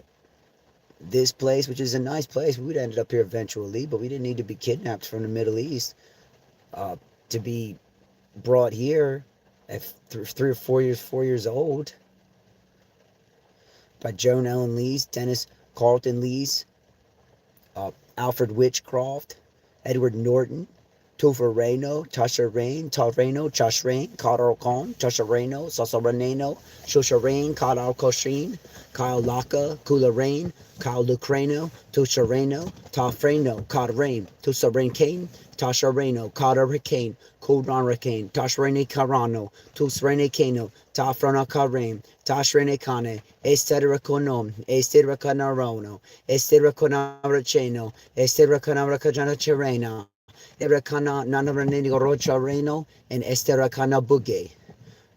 this place, which is a nice place. We would have ended up here eventually, but we didn't need to be kidnapped from the Middle East to be brought here at 3 or 4 years old by Joan Ellen Lees, Dennis Carlton Lees, Alfred Witchcroft, Edward Norton, Topher Reno, Tasha Rain, Tarreno, Josh Rain, Carl Khan, Tasha Reno, Sasa Reneno, Shosha Rain, Carl Koshin, Kyle Laka, Kula Rain, Kyle Lucrano, Tosha Reno, Tafreno, Carl Rain, Tosa Rain Kane, Tasha Reno, Carter Hurricane, Kodran Hurricane, Tash Rene Carano, Tus Rene Kano, Tafrana Karim, Tash Rene Kane, Estera Konom, Estera Canarono, Estera Conaracheno, Estera Canaracajana Cherena, Erakana Nanaranigo Rocha Reno, and Estera Cana Buge.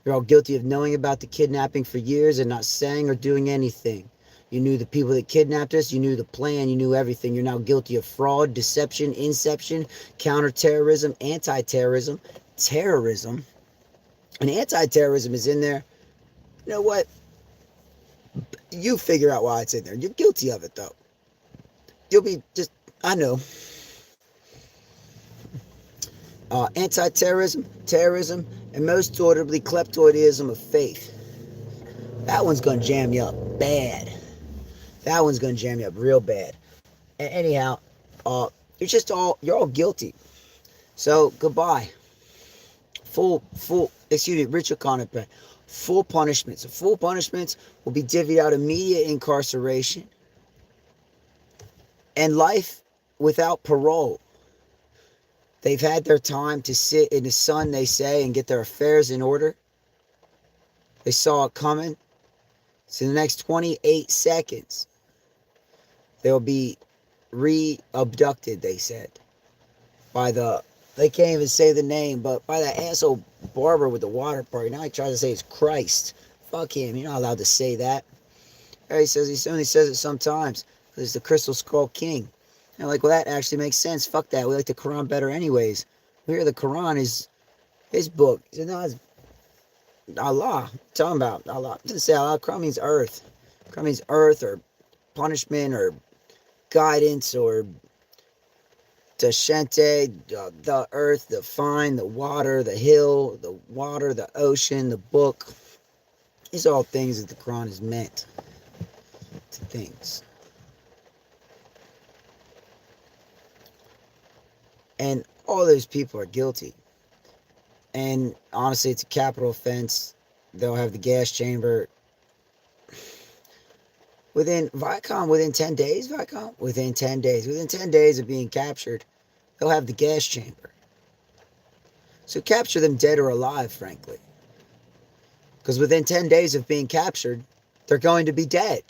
You're all guilty of knowing about the kidnapping for years and not saying or doing anything. You knew the people that kidnapped us. You knew the plan. You knew everything. You're now guilty of fraud, deception, inception, counterterrorism, anti-terrorism, terrorism. And anti-terrorism is in there. You know what? You figure out why it's in there. You're guilty of it, though. You'll be just, I know. Anti-terrorism, terrorism, and most notably kleptoidism of faith. That one's going to jam you up bad. That one's going to jam you up real bad. And anyhow, you're all guilty. So, goodbye. Richard Connor, full punishments. Full punishments will be divvied out immediate incarceration and life without parole. They've had their time to sit in the sun, they say, and get their affairs in order. They saw it coming. So in the next 28 seconds, they'll be re-abducted, they said. They can't even say the name, but by that asshole barber with the water party. Now he tries to say it's Christ. Fuck him. You're not allowed to say that. He only says it sometimes. Because it's the Crystal Skull King. And like, well, that actually makes sense. Fuck that. We like the Quran better anyways. We hear the Quran is his book. He said, no, Allah. Talking about Allah. It doesn't say Allah. Quran means earth. Quran means earth or punishment or guidance or Tashente, the earth, the fine, the water, the hill, the water, the ocean, the book. These are all things that the Quran is meant to things. And all those people are guilty. And honestly, it's a capital offense. They'll have the gas chamber within 10 days, within 10 days. Within 10 days of being captured, they'll have the gas chamber. So capture them dead or alive, frankly. Because within 10 days of being captured, they're going to be dead.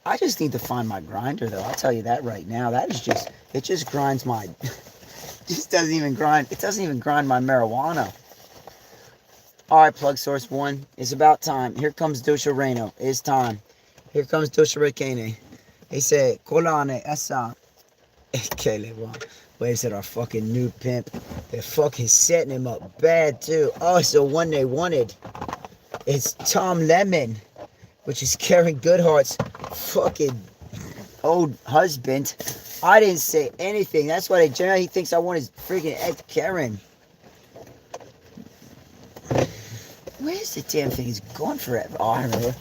I just need to find my grinder, though. I'll tell you that right now. That is just, it just grinds my, just doesn't even grind, it doesn't even grind my marijuana. All right, plug source one. It's about time. Here comes Dosha Reno. It's time. Here comes Dosha Rekene. He said, Kolane, esa. Wait, said our fucking new pimp. They're fucking setting him up bad, too. Oh, it's the one they wanted. It's Tom Lemon, which is Karen Goodhart's fucking old husband. I didn't say anything. That's why he thinks I want his freaking ex Karen. Where's the damn thing? It's gone forever. Oh, I remember.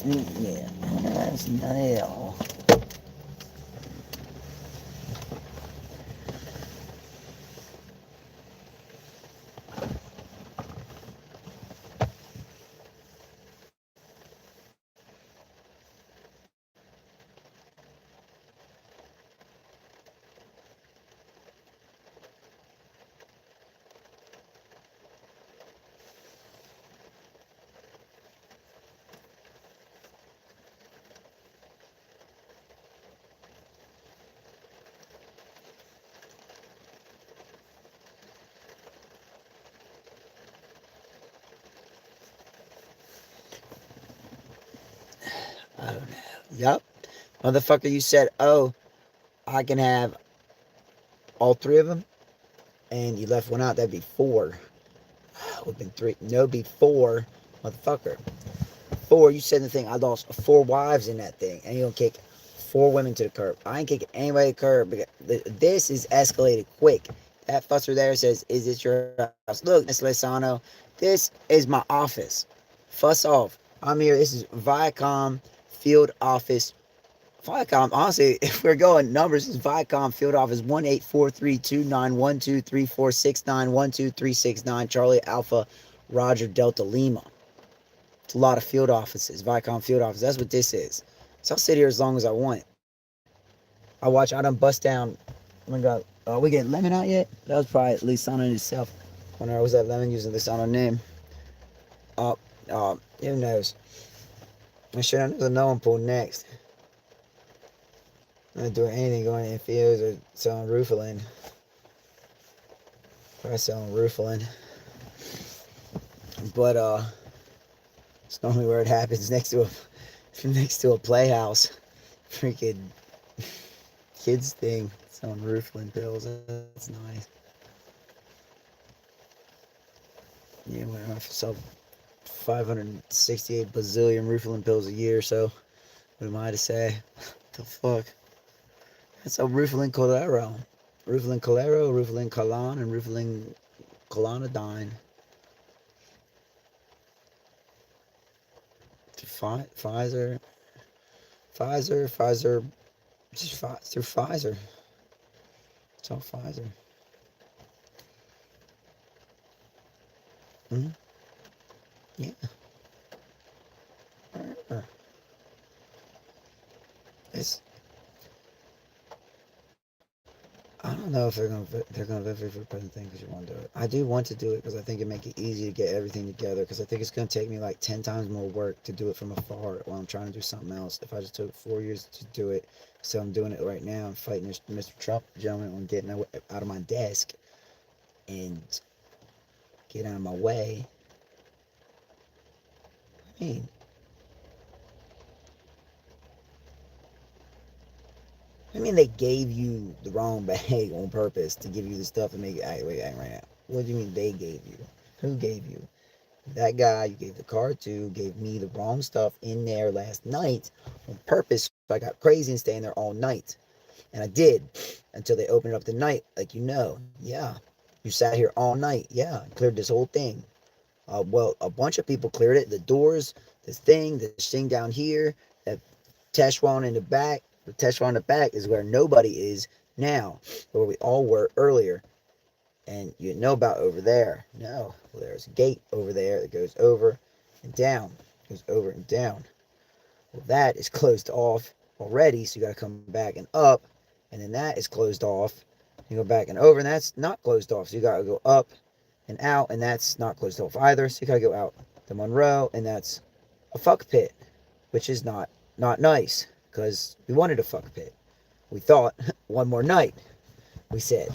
Yeah, that's not it all. I don't know. Yup. Motherfucker, you said, oh, I can have all three of them, and you left one out. That'd be four. Would have been three. No, it'd be four. Motherfucker. Four. You said the thing. I lost four wives in that thing, and you don't kick four women to the curb. I ain't kicking anybody to the curb. This is escalated quick. That fusser there says, is this your house? Look, Miss Lisano, this is my office. Fuss off. I'm here. This is Viacom Field Office. Viacom, honestly, if we're going numbers, it's Viacom Field Office 1-843-291-23469-12369 Charlie Alpha Roger Delta Lima. It's a lot of field offices. Viacom Field Office. That's what this is. So I'll sit here as long as I want. I done bust down. Oh my god. We get Lemon out yet? That was probably Lisano himself. When I was at Lemon using Lisano name. Who knows? I should have the no one pulled next. I'm not doing anything going in fields or selling Roofalin. Probably selling Roofalin. But it's normally where it happens, next to a playhouse. Freaking kids thing. Selling Roofalin pills. That's nice. Yeah, when I sell 568 bazillion Roofalin pills a year, so what am I to say? What the fuck? That's a Roofalin Colero. Roofalin Colero, Roofalin Calan, and Roofalin Colonidine. Pfizer. Just through Pfizer. It's all Pfizer. Mm-hmm. Yeah. It's. I don't know if they're gonna vote for the president thing because you want to do it. I do want to do it because I think it make it easy to get everything together. Because I think it's gonna take me like 10 times more work to do it from afar while I'm trying to do something else. If I just took 4 years to do it, so I'm doing it right now. I'm fighting this Mr. Trump gentleman on getting out of my desk and get out of my way. I mean, I mean, they gave you the wrong bag on purpose to give you the stuff and make it act like act right now. What do you mean they gave you? Who gave you? That guy you gave the card to gave me the wrong stuff in there last night on purpose. So I got crazy and staying there all night. And I did until they opened it up tonight, like you know. Yeah. You sat here all night. Yeah. Cleared this whole thing. Well, a bunch of people cleared it. The doors, this thing down here, that Teshwan in the back. The Teshwan in the back is where nobody is now, where we all were earlier. And you know about over there. No. Well, there's a gate over there that goes over and down. Goes over and down. Well, that is closed off already, so you got to come back and up. And then that is closed off. You go back and over, and that's not closed off. So you got to go up and out, and that's not closed off either. So you got to go out to Monroe, and that's a fuck pit, which is not nice because we wanted a fuck pit. We thought one more night. We said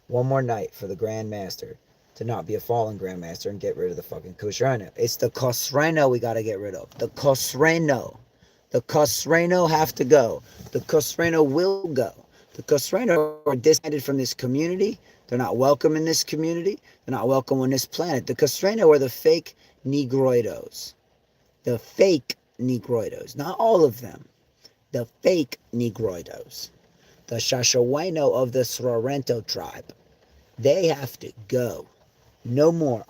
one more night for the Grand Master to not be a fallen Grand Master and get rid of the fucking Khosreno. It's the Khosreno we got to get rid of. The Khosreno. The Khosreno have to go. The Khosreno will go. The Khosreno are disbanded from this community. They're not welcome in this community. They're not welcome on this planet. The Khosreno are the fake Negroidos. The fake Negroidos. Not all of them. The fake Negroidos. The Shashaweno of the Sorrento tribe. They have to go. No more.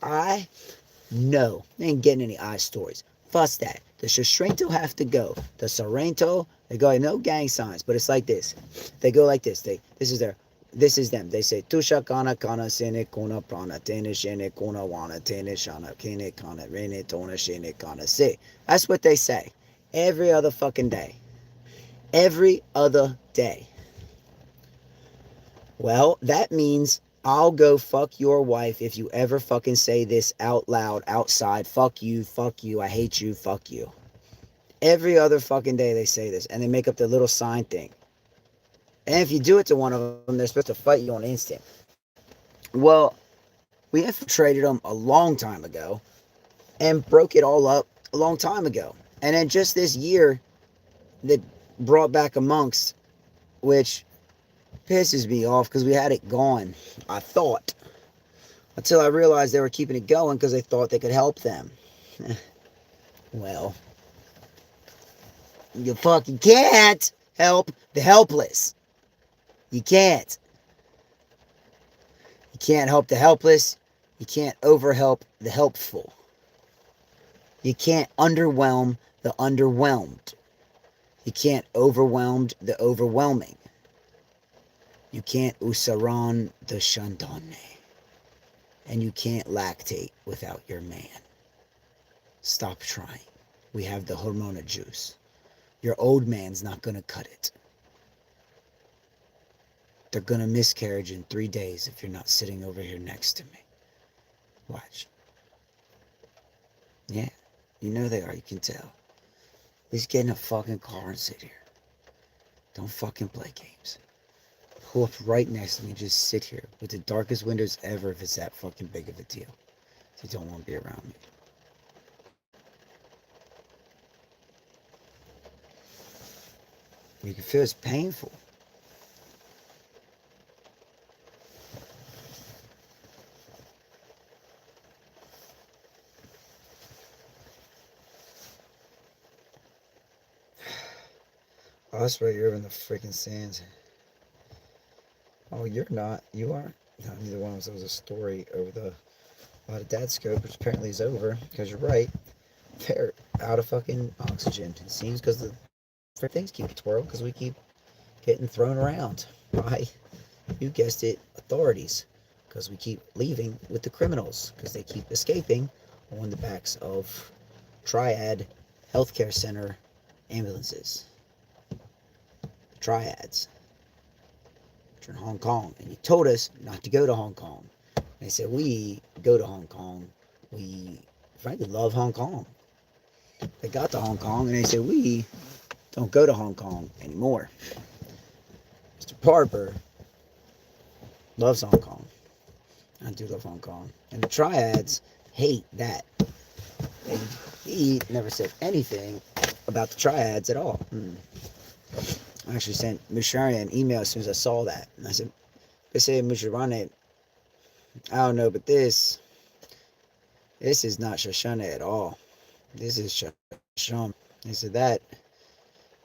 No. They ain't getting any I stories. Fuss that. The Sorrento have to go. The Sorrento, they go, no gang signs, but it's like this. They go like this. This is them. They say, Tusha kana kana sene kuna prana tene shene kuna wana tene shana kene kana rene tona shene kana se. That's what they say. Every other fucking day. Every other day. Well, that means I'll go fuck your wife if you ever fucking say this out loud, outside. Fuck you, I hate you, fuck you. Every other fucking day they say this, and they make up their little sign thing. And if you do it to one of them, they're supposed to fight you on instant. Well, we infiltrated them a long time ago and broke it all up a long time ago. And then just this year, they brought back a monks, which pisses me off because we had it gone, I thought, until I realized they were keeping it going because they thought they could help them. Well, you fucking can't help the helpless. You can't. You can't help the helpless. You can't overhelp the helpful. You can't underwhelm the underwhelmed. You can't overwhelm the overwhelming. You can't usaran the shandane. And you can't lactate without your man. Stop trying. We have the hormona juice. Your old man's not gonna cut it. They're gonna miscarriage in 3 days if you're not sitting over here next to me. Watch. Yeah, you know they are, you can tell. At least get in a fucking car and sit here. Don't fucking play games. Pull up right next to me and just sit here with the darkest windows ever if it's that fucking big of a deal. If you don't want to be around me. You can feel it's painful. Oh, that's right, you're in the freaking sands. Oh, you're not. You aren't. No, neither one of us. There was a story over the dad scope, which apparently is over, because you're right. They're out of fucking oxygen. It seems because the things keep twirling, because we keep getting thrown around by, you guessed it, authorities. Because we keep leaving with the criminals, because they keep escaping on the backs of Triad Healthcare Center ambulances. The Triads. In Hong Kong, and you told us not to go to Hong Kong. And they said, we go to Hong Kong. We frankly love Hong Kong. They got to Hong Kong and they said, we don't go to Hong Kong anymore. Mr. Parker loves Hong Kong. I do love Hong Kong. And the Triads hate that. And he never said anything about the Triads at all. I actually sent Musharani an email as soon as I saw that. And I said, they say Musharani, I don't know, but this is not Shoshana at all. This is Shosham. They said, that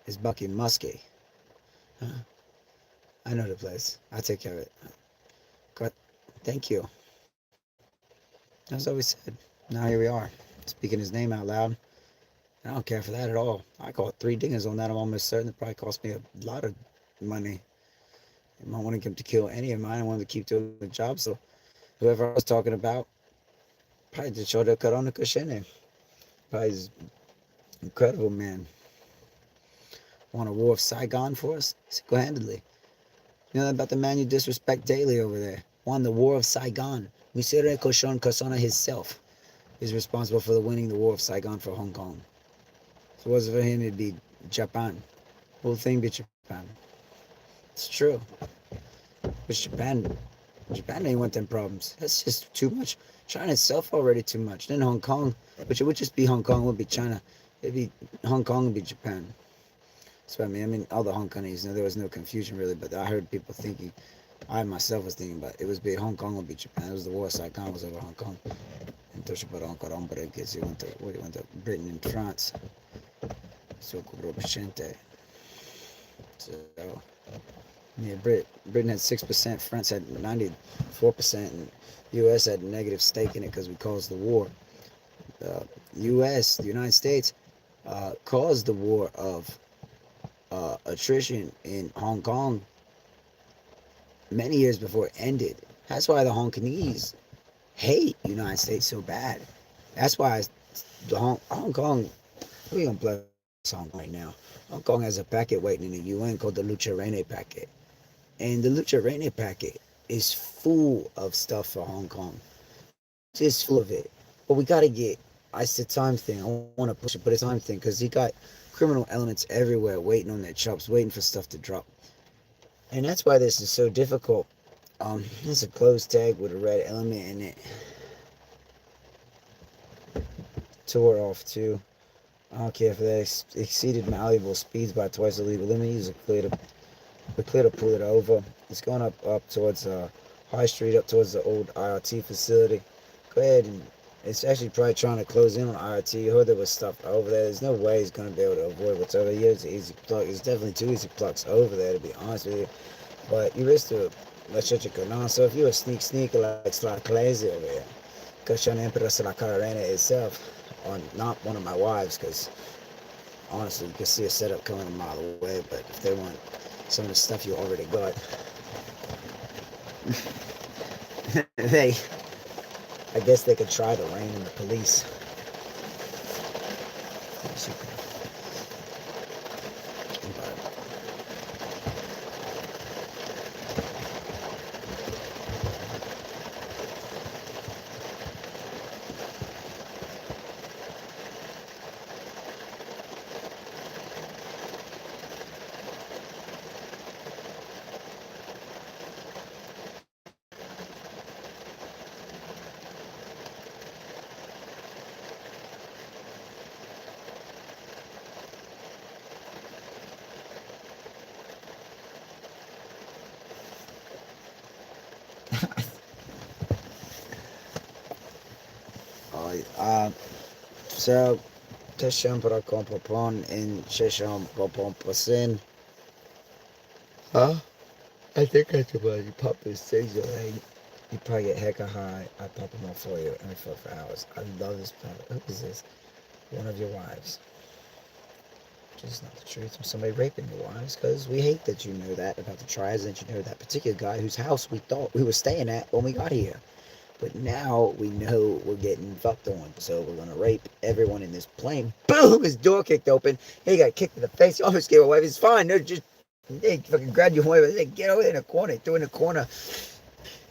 is Bucky Muskie. Huh? I know the place. I'll take care of it. God, thank you. That's all we said. Now here we are, speaking his name out loud. I don't care for that at all. I caught 3 dingers on that. I'm almost certain it probably cost me a lot of money. I might want him to kill any of mine. I wanted to keep doing the job. So whoever I was talking about probably just showed up cut on the cushion. Probably is incredible, man. Want a war of Saigon for us? Single-handedly. You know about the man you disrespect daily over there? Won the war of Saigon. Musere Koshon Kasana himself is responsible for the winning the war of Saigon for Hong Kong. So it was for him, it'd be Japan. Whole thing be Japan. It's true. But Japan ain't want them problems. That's just too much. China itself already too much. Then Hong Kong, which it would just be Hong Kong, it would be China. It'd be Hong Kong would be Japan. That's what I mean. All the Hong Kongese, there was no confusion really, but I heard people thinking, I myself was thinking, but it was be Hong Kong would be Japan. It was the war. Saigon was over Hong Kong. Entonces para Hong Kong, but I guess he went to Britain and France. So So yeah, Britain had 6%, France had 94%, and U.S. had negative stake in it because we caused the war. U.S., the United States, caused the war of attrition in Hong Kong many years before it ended. That's why the Hong Kongese hate the United States so bad. That's why the Hong Kong, we don't bless Hong Kong right now. Hong Kong has a packet waiting in the UN called the Lucha Rene packet. And the Lucha Rene packet is full of stuff for Hong Kong. Just full of it. But we got to get, it's a time thing. I want to push it, but it's a time thing because you got criminal elements everywhere waiting on their chops, waiting for stuff to drop. And that's why this is so difficult. It's a closed tag with a red element in it. Tore off too. I don't care if that exceeded malleable speeds by twice the legal limit. Use a clear to pull it over. It's going up towards High Street, up towards the old IRT facility. Go ahead and it's actually probably trying to close in on IRT. You heard there was stuff over there. There's no way he's going to be able to avoid what's over here. It's an easy plug. It's definitely 2 easy plugs over there, to be honest with you. But you risk to let you go on. So if you're a sneaker like Sla Crazy over here, because you're an Empress La Carrera itself, on not one of my wives, because honestly, you can see a setup coming a mile away. But if they want some of the stuff you already got, I guess they could try to rein in the police. So, Tesham para compopon in Shesham popon pasin. Huh? I think that's about you pop those things away. You probably get hecka high. I pop them all for you every 4 hours. I love this product. Who is this? One of your wives. Which is not the truth. From somebody raping your wives, because we hate that you know that about the triads, and you know that particular guy whose house we thought we were staying at when we got here. But now we know we're getting fucked on, so we're gonna rape everyone in this plane. Boom! His door kicked open. He got kicked in the face. He almost gave away. It's fine. They're just they fucking grabbed you away. They get over in the corner. Threw in the corner,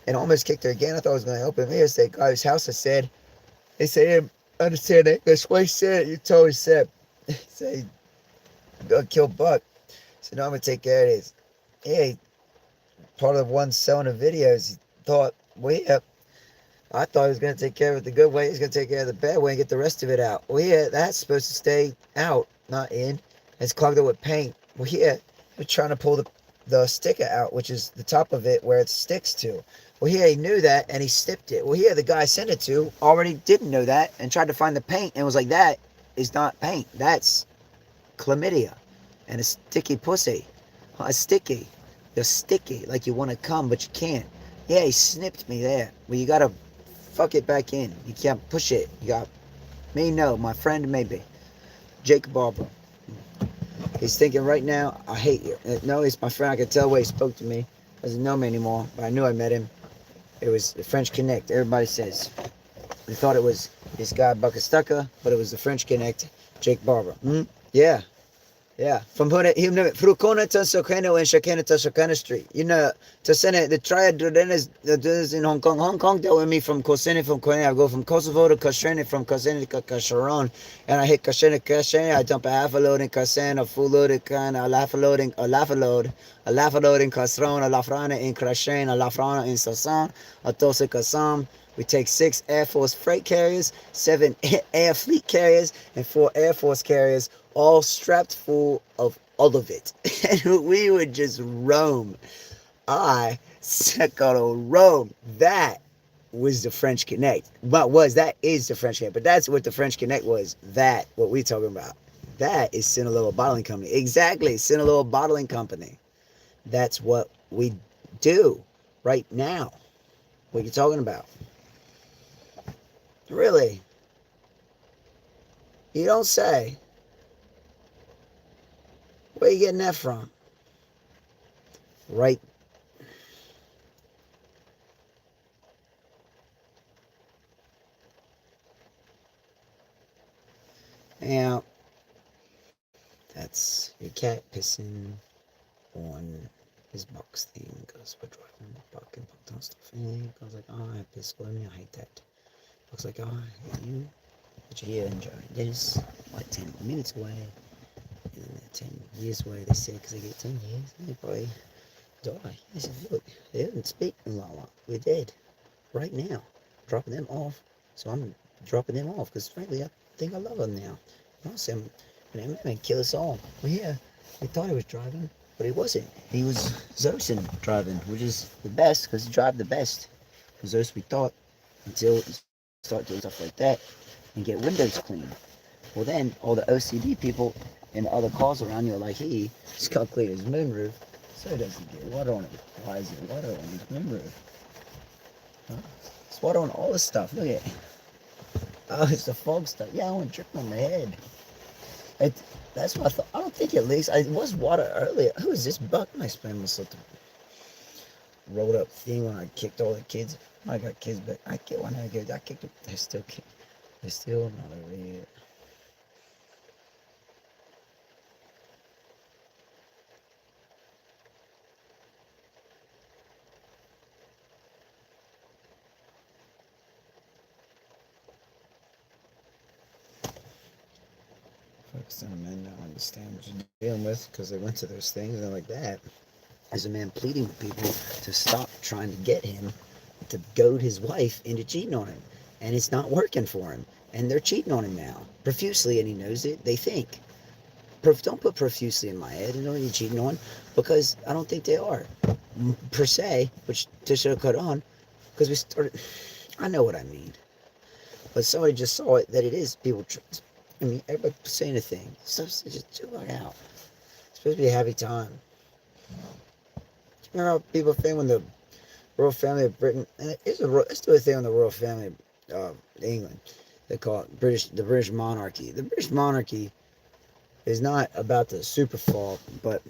and almost kicked her again. I thought I was gonna help him. Here's that guy whose house I said. They said he didn't understand English. What he said, you totally said. He said, go kill Buck. So now I'm gonna take care of this. Yeah, part of the one selling the videos. He thought, well, yeah. I thought he was going to take care of it the good way. He's going to take care of the bad way and get the rest of it out. Well, yeah, that's supposed to stay out, not in. It's clogged up with paint. Well, yeah, We're trying to pull the sticker out, which is the top of it where it sticks to. Well, here he knew that and he snipped it. Well, here the guy I sent it to already didn't know that and tried to find the paint and was like, that is not paint. That's chlamydia and a sticky pussy. A sticky. You're sticky. Like you want to come, but you can't. Yeah, he snipped me there. Well, you got to fuck it back in. You can't push it. You got me, no. My friend, maybe. Jake Barber. He's thinking right now, I hate you. No, he's my friend. I could tell the way he spoke to me. Doesn't know me anymore, but I knew I met him. It was the French Connect. Everybody says. They thought it was this guy Buckastucka, but it was the French Connect, Jake Barber. Yeah. Yeah. From Frukona to Sokeno and Shakena to Shakena Street. You know, to send it, the triad is in Hong Kong. Hong Kong dealt with me from Kosene, from Korea. I go from Kosovo to Kashene, from Kosene to Kasharon. And I hit Kashene, I dump a half a load in Kasen, a full load in Kan, a half a load in a half a load in Kasron, a Lafrana in Krashen, a Lafrana in Sasan, a Tose Kasam. We take 6 Air Force freight carriers, 7 Air Fleet carriers, and 4 Air Force carriers, all strapped full of all of it. And we would just roam. I gotta roam. That was the French Connect. That is the French Connect. But that's what the French Connect was. That, what we talking about. That is Sinaloa Bottling Company. Exactly, Sinaloa Bottling Company. That's what we do right now. What are you talking about? Really? You don't say. Where are you getting that from? Right. Now, that's your cat pissing on his box thing. Because we're driving the buck and buck down stuff. And I was like, oh, I piss on me. I hate that. Looks like, oh, I hate you. But you're here enjoying this. Like 10 minutes away. And then 10 years away, they say, because they get 10 years, they probably die. I said, look, they didn't speak in Lala. We're dead. Right now. Dropping them off. So I'm dropping them off, because frankly, I think I love them now. Honestly, I'm going to kill us all. Well, yeah, we thought he was driving, but he wasn't. He was Zosin driving, which is the best, because he drive the best. Because those we thought, until you start doing stuff like that, and get windows clean. Well, then, all the OCD people and the other cars around you are like, hey, he's got to clean his moonroof so it doesn't get water on it. Why is there water on his moonroof? Huh? It's water on all this stuff. Look at it. Oh, it's the fog stuff. Yeah, I want to drip on my head. That's what I thought. I don't think it leaks. It was water earlier. Who is this Buck? My spam was something rolled up thing when I kicked all the kids. I got kids, but I kicked one. I kicked them. They still kick. They're still not over here. Pakistan men don't understand what you're dealing with because they went to those things and they're like that. There's a man pleading with people to stop trying to get him to goad his wife into cheating on him. And it's not working for him. And they're cheating on him now. Profusely, and he knows it. They think. Don't put profusely in my head. I don't know you're cheating on. Because I don't think they are. Per se. Which they should have cut on. Because we started... I know what I mean. But somebody just saw it, that it is people... I mean, everybody saying a thing. Stuff's just chill out. It's supposed to be a happy time. Remember how people think when the royal family of Britain, and let's do a thing on the royal family of England. They call it the British monarchy. The British monarchy is not about the super fall, but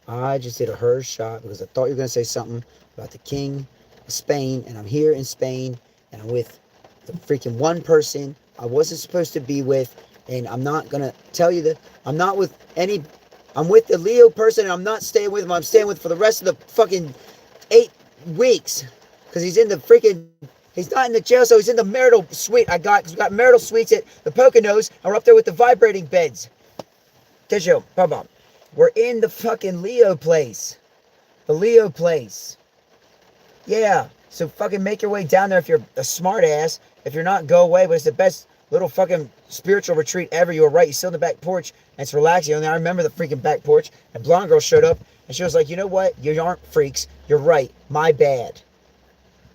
I just did a herd shot because I thought you were going to say something about the King of Spain, and I'm here in Spain, and I'm with the freaking one person I wasn't supposed to be with, and I'm not going to tell you that I'm not with any... I'm with the Leo person, and I'm not staying with him. I'm staying with for the rest of the fucking 8 weeks. Because he's in the freaking... He's not in the jail, so he's in the marital suite I got. Because we got marital suites at the Poconos, and we're up there with the vibrating beds. Tissue, Bubba. We're in the fucking Leo place. The Leo place. Yeah. So fucking make your way down there if you're a smart ass. If you're not, go away. But it's the best little fucking spiritual retreat ever. You were right. You sit on the back porch and it's relaxing. And I remember the freaking back porch, and blonde girl showed up and she was like, you know what? You aren't freaks. You're right. My bad.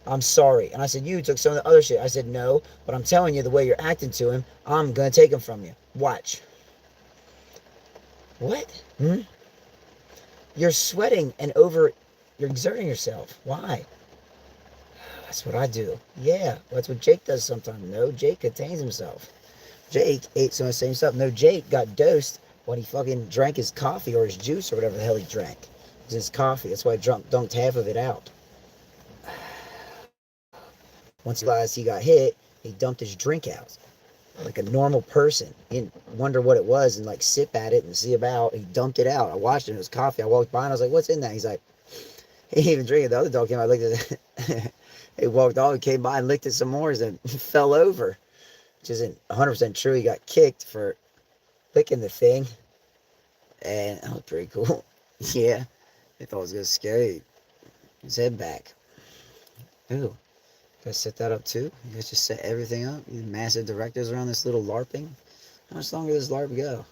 I'm sorry. And I said, you took some of the other shit. I said, no, but I'm telling you, the way you're acting to him, I'm going to take him from you. Watch. What? You're sweating and you're exerting yourself. Why? That's what I do. Yeah, that's what Jake does sometimes. No, Jake contains himself. Jake ate some of the same stuff. No, Jake got dosed when he fucking drank his coffee or his juice or whatever the hell he drank. It was his coffee. That's why I dunked half of it out. Once he realized he got hit, he dumped his drink out. Like a normal person. He didn't wonder what it was and like sip at it and see about. He dumped it out. I watched it. It was coffee. I walked by and I was like, what's in that? He's like, he didn't even drink it. The other dog came out, looked at it. He walked off and came by and licked it some more and fell over. Which isn't 100% true. He got kicked for licking the thing. And that was pretty cool. Yeah. They thought it was going to scare his head back. Ooh. You guys set that up too? You guys just set everything up? You massive directors around this little LARPing? How much longer does LARP go?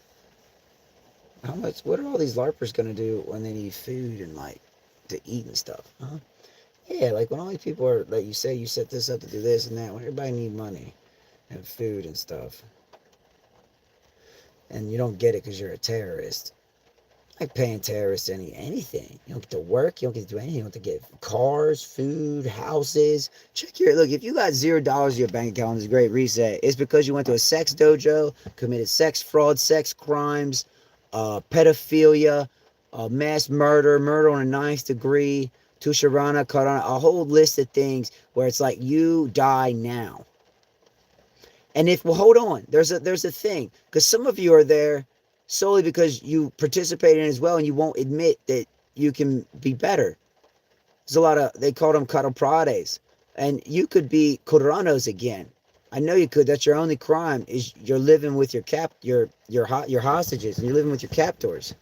What are all these LARPers going to do when they need food and like to eat and stuff? Huh? Yeah, like when all these people are, like you say, you set this up to do this and that, when everybody need money and food and stuff. And you don't get it because you're a terrorist. Like paying terrorists anything. You don't get to work. You don't get to do anything. You don't get to get cars, food, houses. Look, if you got $0 in your bank account, it's a great reset. It's because you went to a sex dojo, committed sex fraud, sex crimes, pedophilia, mass murder on a ninth degree, Tusharana, Karana, a whole list of things where it's like you die now. And hold on, there's a thing, because some of you are there solely because you participate in it as well, and you won't admit that you can be better. There's a lot of, they call them Cataprades, and you could be Curanos again. I know you could. That's your only crime, is you're living with your hostages, and you're living with your captors.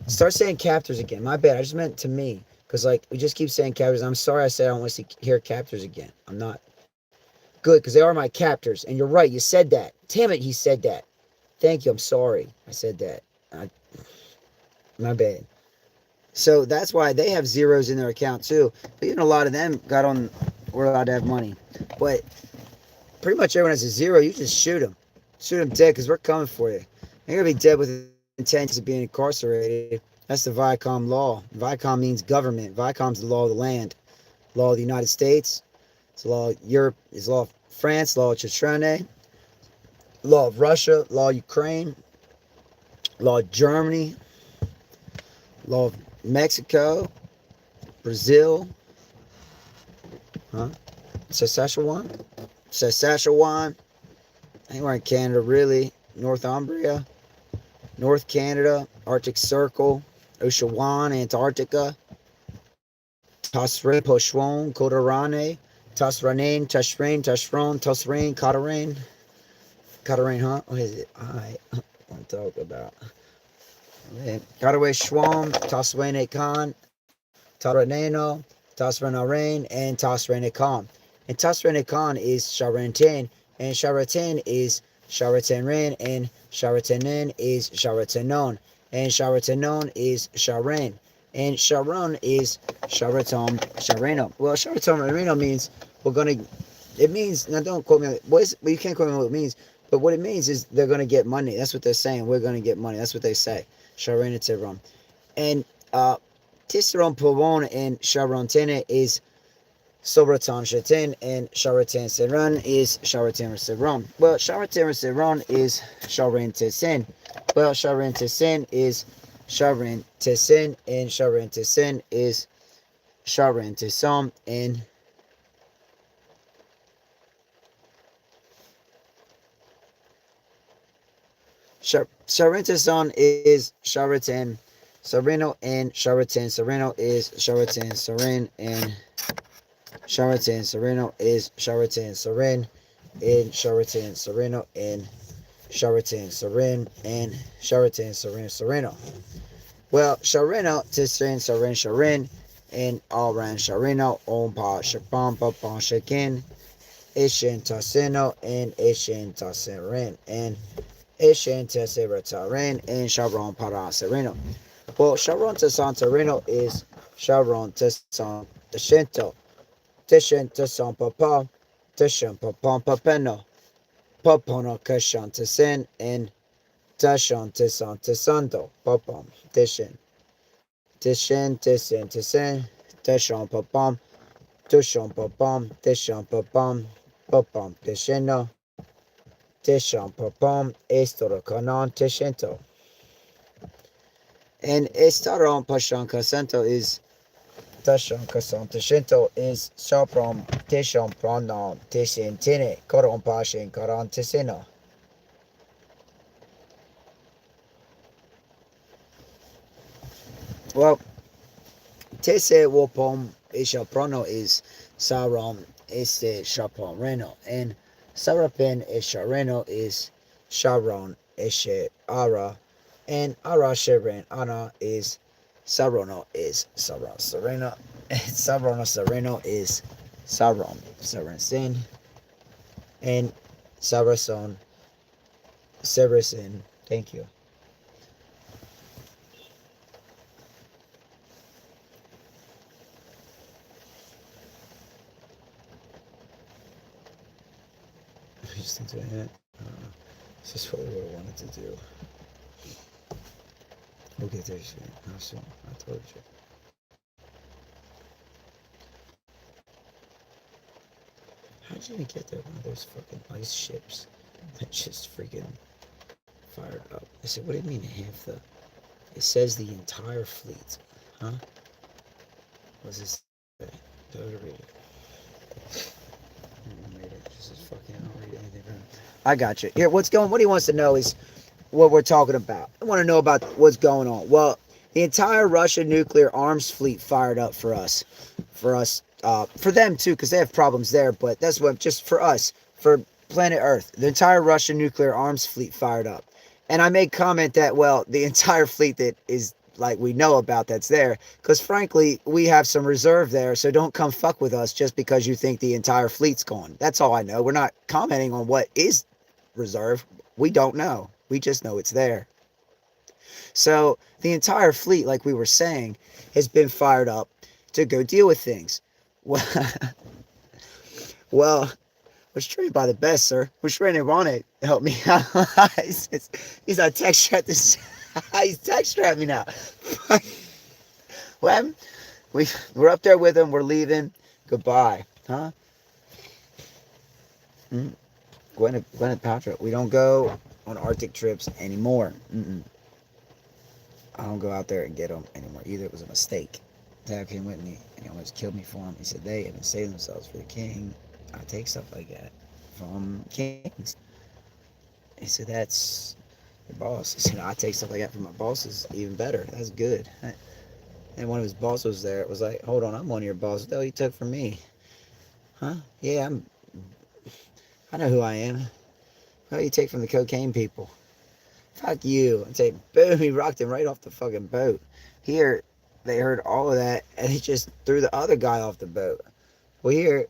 Start saying captors again. My bad. I just meant to me, because like we just keep saying captors. I'm sorry I said I don't want to hear captors again. I'm not good, because they are my captors, and you're right. You said that. Damn it, he said that. Thank you. I'm sorry. I said that. My bad. So that's why they have zeros in their account too. But even a lot of them were allowed to have money. But pretty much everyone has a zero. You just shoot them. Shoot them dead, because we're coming for you. You're going to be dead with intent of being incarcerated. That's the Viacom law. Viacom means government. Viacom's the law of the land. Law of the United States. It's the law of Europe. It's the law of France. Law of Chitrane. Law of Russia, law of Ukraine, law of Germany, law of Mexico, Brazil, Saskatchewan, anywhere in Canada really, Northumbria, North Canada, Arctic Circle, Oshawan, Antarctica, Tasrain, Pochon, Cotarane, Tasrain, Tasrain, Katarine, huh? What is it? I want to talk about. Karaway Schwam, Taswene Khan, Taraneno, Tasranarain, and Tasrene Khan. And Tasrene Khan is Sharantin, and Sharatin is Sharatenrin, and Sharatenen is Sharatanon, and Sharatanon is Sharan, and Sharon is Sharaton Shareno. Well, Sharaton Shareno means it means, now don't quote me, you can't quote me what it means, but what it means is they're going to get money. That's what they're saying. We're going to get money. That's what they say. Sharon Teron. And Tisseron Pavon and Sharontene is Sobratan Shatin, and Sharatan Seran is Sharatan Seron. Well, Sharatan Seron is Sharan Tesen. Well, Sharan Tesen is Sharan Tesen, and Sharan Tesen is Sharan Tesom, and Sharantason is Sharatan Sereno, and Sharatan Sereno is Sharatan Seren, and Sharatan Sereno is Sharatan Seren, and Sharatan Sereno, and Sharatan Seren, and Sharatan Seren Sereno. Well, Shareno Tisrin Seren Sharin, and Alran Sharino, On Pa Shapam Papan Shakin, Ishin and Ishin and Ishin and Sharon para Sereno. Well, Sharon to Santorino is Sharon to San Descento, Tishin to San Papa, Tishin Papam Papeno, Papono Kashan to Sin, and Tashan to San Santo, Papam, Tishin, Tashan Papam, Tushan Papam, Tishan Papam, Papam, Tishino, Tishan Papam, Estoro Canon Tishinto. And Estaron Pashan Casento is Tashon Kason Tashinto is Soprom Tishon Pronom Tishin Tine Koron Pashin Koron Tisino. Well, Tese Wopom Isha Prono is Sarom Este Shapon Reno and Sarapin Isha Reno is Sharon Ishe Ara and Ara Shirin Ana is Sarono is Saron Serena. Sarono Sereno is Saron Serensin and Sarason Severson. Thank you. Just into it. This is probably what I wanted to do. We'll get there soon. How soon? I told you. How'd you even get there? One of those fucking ice ships that just freaking fired up. I said, what do you mean half the? It says the entire fleet. Huh? What does this say? Do I read it? I don't read it. This is fucking, I don't read anything from it. I got you. Here, what he wants to know is what we're talking about. I want to know about what's going on. Well, the entire Russian nuclear arms fleet fired up for them too, because they have problems there. But that's what just for us, for planet Earth, the entire Russian nuclear arms fleet fired up. And I made comment that well, the entire fleet that is like we know about that's there, because frankly, we have some reserve there. So don't come fuck with us just because you think the entire fleet's gone. That's all I know. We're not commenting on what is reserve. We don't know. We just know it's there. So the entire fleet, like we were saying, has been fired up to go deal with things. Well, well was trained by the best, sir. Was trained to want to help me out. he's on text at this. He's text at me now. Well, we're up there with him. We're leaving. Goodbye, huh? Mm. Gwyneth Paltrow. We don't go on Arctic trips anymore. Mm-mm. I don't go out there and get them anymore either. It was a mistake. Dad came with me and he almost killed me for him. He said they haven't saved themselves for the king. I take stuff like that from kings. He said that's your boss. He said I take stuff like that from my bosses even better. That's good. And one of his bosses was there. It was like, hold on, I'm one of your bosses. What the hell you took from me? Huh? Yeah, I know who I am. What do you take from the cocaine people? Fuck you. And say, boom, he rocked him right off the fucking boat. Here, they heard all of that, and he just threw the other guy off the boat. Well, here,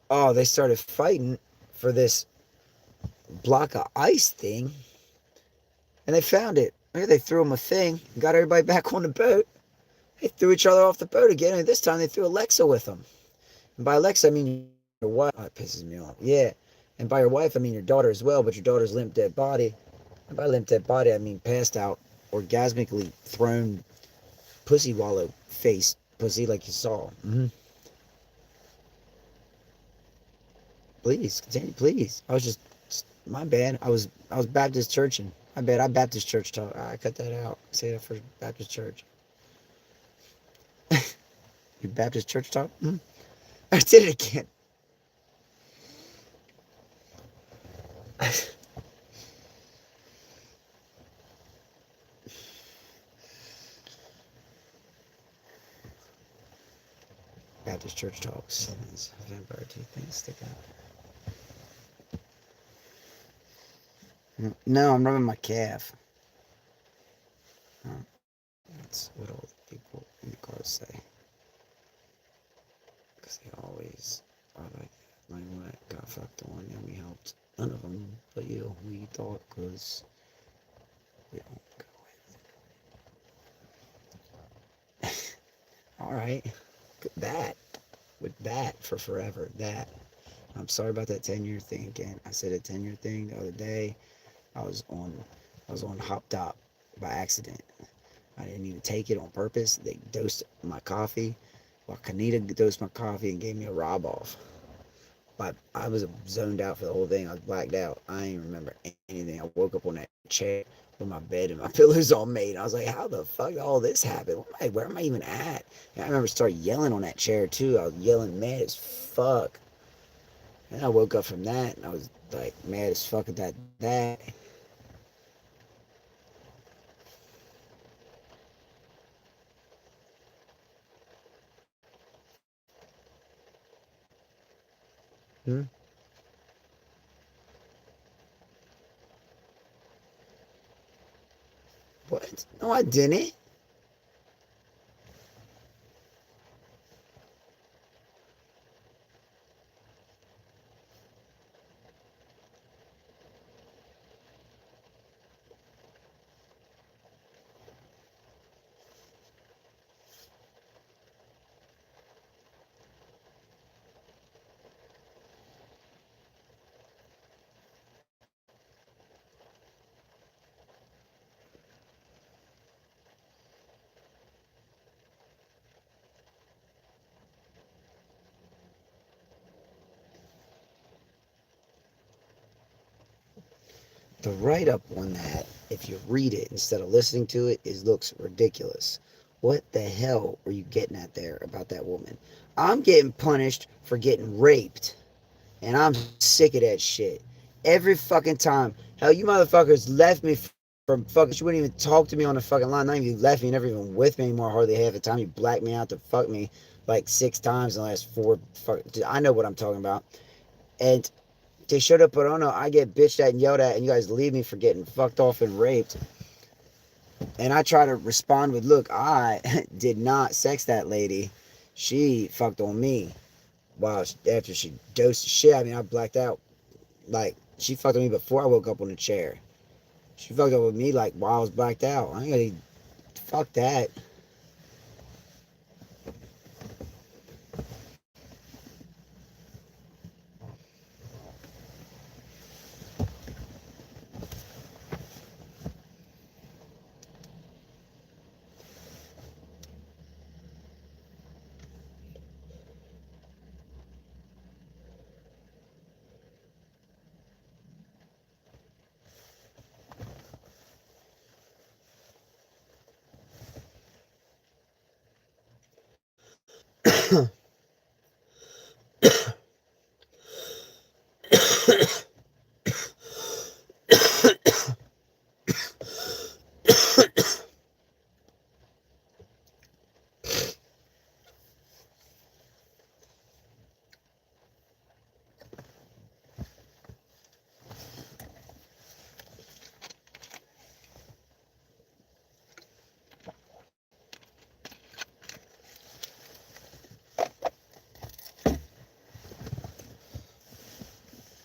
oh, they started fighting for this block of ice thing, and they found it. Here, they threw him a thing, and got everybody back on the boat. They threw each other off the boat again, and this time they threw Alexa with them. And by Alexa, I mean your wife. Oh, it pisses me off. Yeah. And by your wife, I mean your daughter as well, but your daughter's limp dead body. And by limp dead body, I mean passed out, orgasmically thrown, pussy wallow face pussy like you saw. Mm-hmm. Please continue, please. I was just my bad. I was Baptist churching. My bad. I Baptist church talk. I cut that out. Say that for Baptist church. You Baptist church talk. Mm-hmm. I did it again. Baptist church talks. Vampire teeth things stick out. No, I'm rubbing my calf. Oh, that's what all the people in the cars say. Because they always are like that. Like what? Got fucked on and we helped none of them, but you, we thought, because we don't go with. Alright. That. With that for forever. That. I'm sorry about that 10-year thing again. I said a 10-year thing the other day. I was on I was on Hop Top by accident. I didn't even take it on purpose. They dosed my coffee. Well, Kanita dosed my coffee and gave me a rob off. But I was zoned out for the whole thing. I was blacked out. I didn't remember anything. I woke up on that chair with my bed and my pillows all made. I was like, how the fuck did all this happen? Where am I even at? And I remember started yelling on that chair too. I was yelling mad as fuck. And I woke up from that and I was like mad as fuck at that. Hmm? What? No, I didn't. The write up on that, if you read it instead of listening to it, looks ridiculous. What the hell were you getting at there about that woman? I'm getting punished for getting raped, and I'm sick of that shit. Every fucking time. Hell, you motherfuckers left me from fucking. You wouldn't even talk to me on the fucking line. Not even you left me, never even with me anymore. Hardly half the time. You blacked me out to fuck me like 6 times in the last 4. Fuck, I know what I'm talking about. And they showed up, but oh no, I get bitched at and yelled at, and you guys leave me for getting fucked off and raped. And I try to respond with, look, I did not sex that lady. She fucked on me. Wow, after she dosed the shit. I mean, I blacked out. Like, she fucked on me before I woke up on the chair. She fucked up with me, like, while I was blacked out. I ain't gonna, fuck that.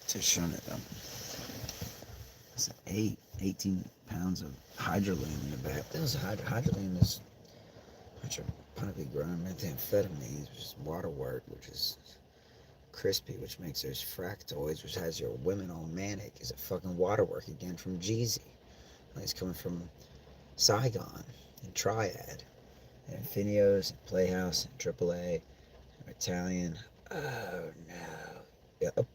To shun it, though. It's 18 pounds of hydrolene in the back. This hydrolene is hydroponically grown methamphetamine, which is water work, which is crispy, which makes those fractoids, which has your women all manic, is a fucking waterwork again from Jeezy. Like it's coming from Saigon and Triad and Infinios and Playhouse and AAA and Italian. Oh no. Yep.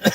Huh?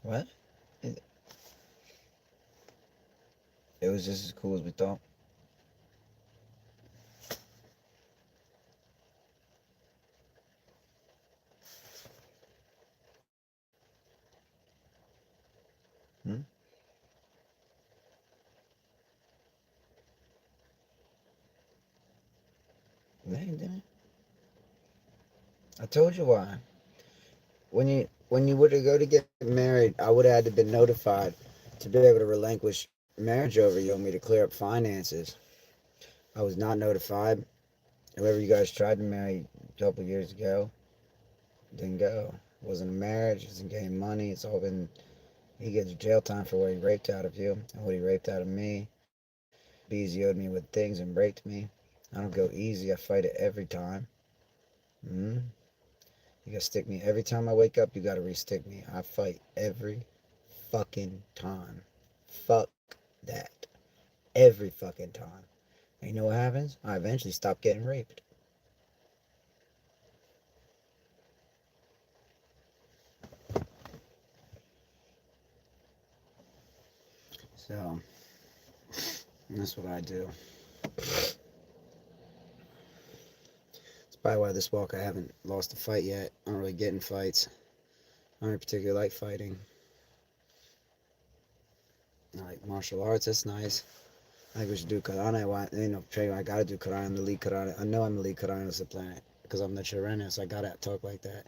What? It, it was just as cool as we thought. Hmm? They didn't. I told you why. When you were to go to get married, I would have had to been notified to be able to relinquish marriage over you and me to clear up finances. I was not notified. Whoever you guys tried to marry a couple years ago didn't go. It wasn't a marriage. It wasn't getting money. It's all been. He gets jail time for what he raped out of you and what he raped out of me. Bees owed me with things and raped me. I don't go easy. I fight it every time. Mm? You gotta stick me every time I wake up. You gotta re-stick me. I fight every fucking time. Fuck that. Every fucking time. And you know what happens? I eventually stop getting raped. So that's what I do. It's probably why this walk I haven't lost a fight yet. I don't really get in fights. I don't particularly like fighting. I like martial arts. That's nice. I think we should do karate. Why, train. I gotta do karate. I'm the lead karate. I know I'm the lead karate on the planet because I'm the Chirena, so I gotta talk like that.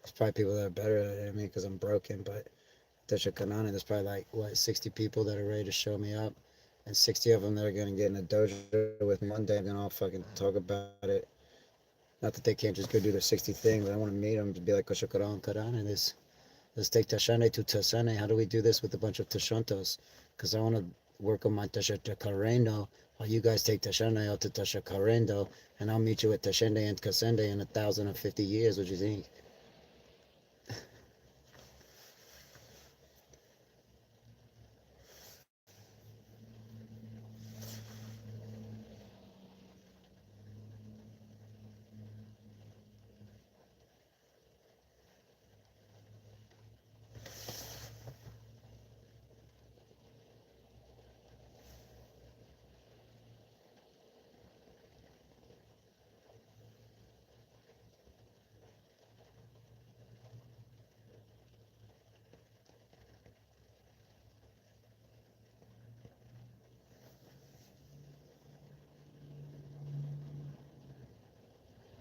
There's probably people that are better than me because I'm broken, but Tesha Kanana, there's probably like, what, 60 people that are ready to show me up, and 60 of them that are going to get in a dojo with me one day. I'm going to all fucking talk about it. Not that they can't just go do their 60 things, but I want to meet them to be like, Koshokaran Karana, let's take Tashane to Tasane. How do we do this with a bunch of Tashontos? Because I want to work on my Tashakarendo while you guys take Tashane out to Tashakarendo, and I'll meet you at Tashende and Kasende in 1,050 years. What do you think?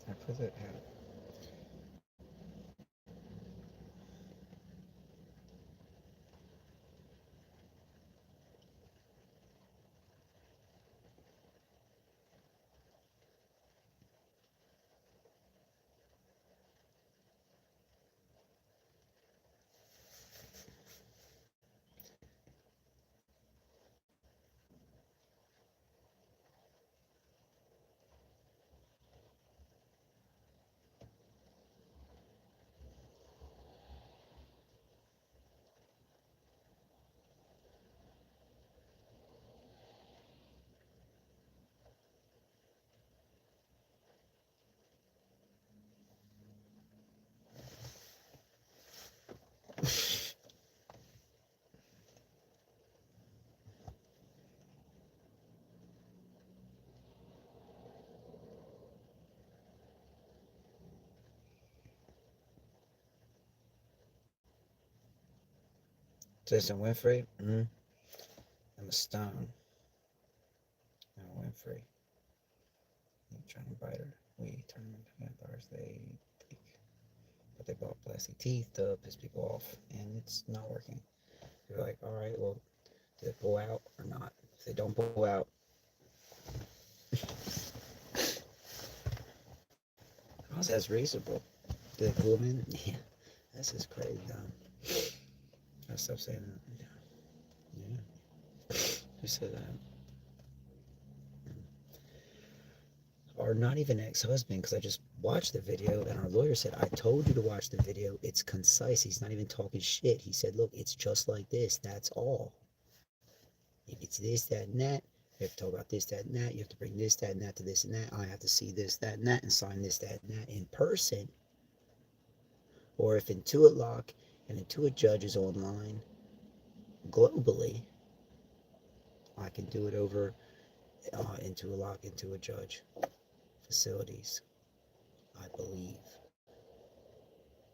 I put it. Jason Winfrey? Mm-hmm. I'm a stone. I'm Winfrey. You trying to bite her? We turn them into vampires. But they bought plastic teeth to piss people off, and it's not working. You're like, all right, well, do they pull out or not? If they don't pull out, that's reasonable. Do they pull them in? Yeah, this is crazy, dumb. I stop saying that. Yeah. Who said that? Or not even ex-husband, because I just watched the video and our lawyer said, I told you to watch the video. It's concise. He's not even talking shit. He said, look, it's just like this. That's all. If it's this, that, and that, you have to talk about this, that, and that. You have to bring this, that, and that to this and that. I have to see this, that, and that, and sign this, that, and that in person. Or if IntuiTalk and Intuit Judge is online globally, I can do it over IntuiTalk, Intuit Judge facilities, I believe,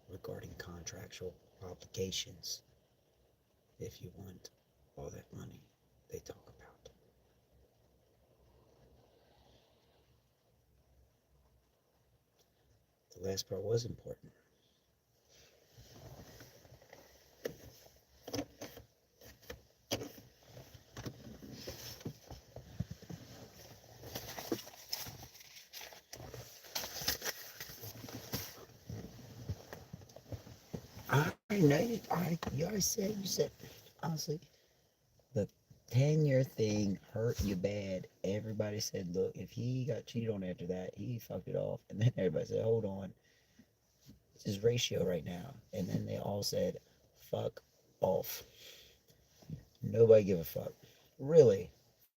regarding contractual obligations. If you want all that money they talk about. The last part was important. I know you said, honestly, the 10-year thing hurt you bad. Everybody said, look, if he got cheated on after that, he fucked it off. And then everybody said, hold on, it's his ratio right now. And then they all said, fuck off. Nobody give a fuck. Really,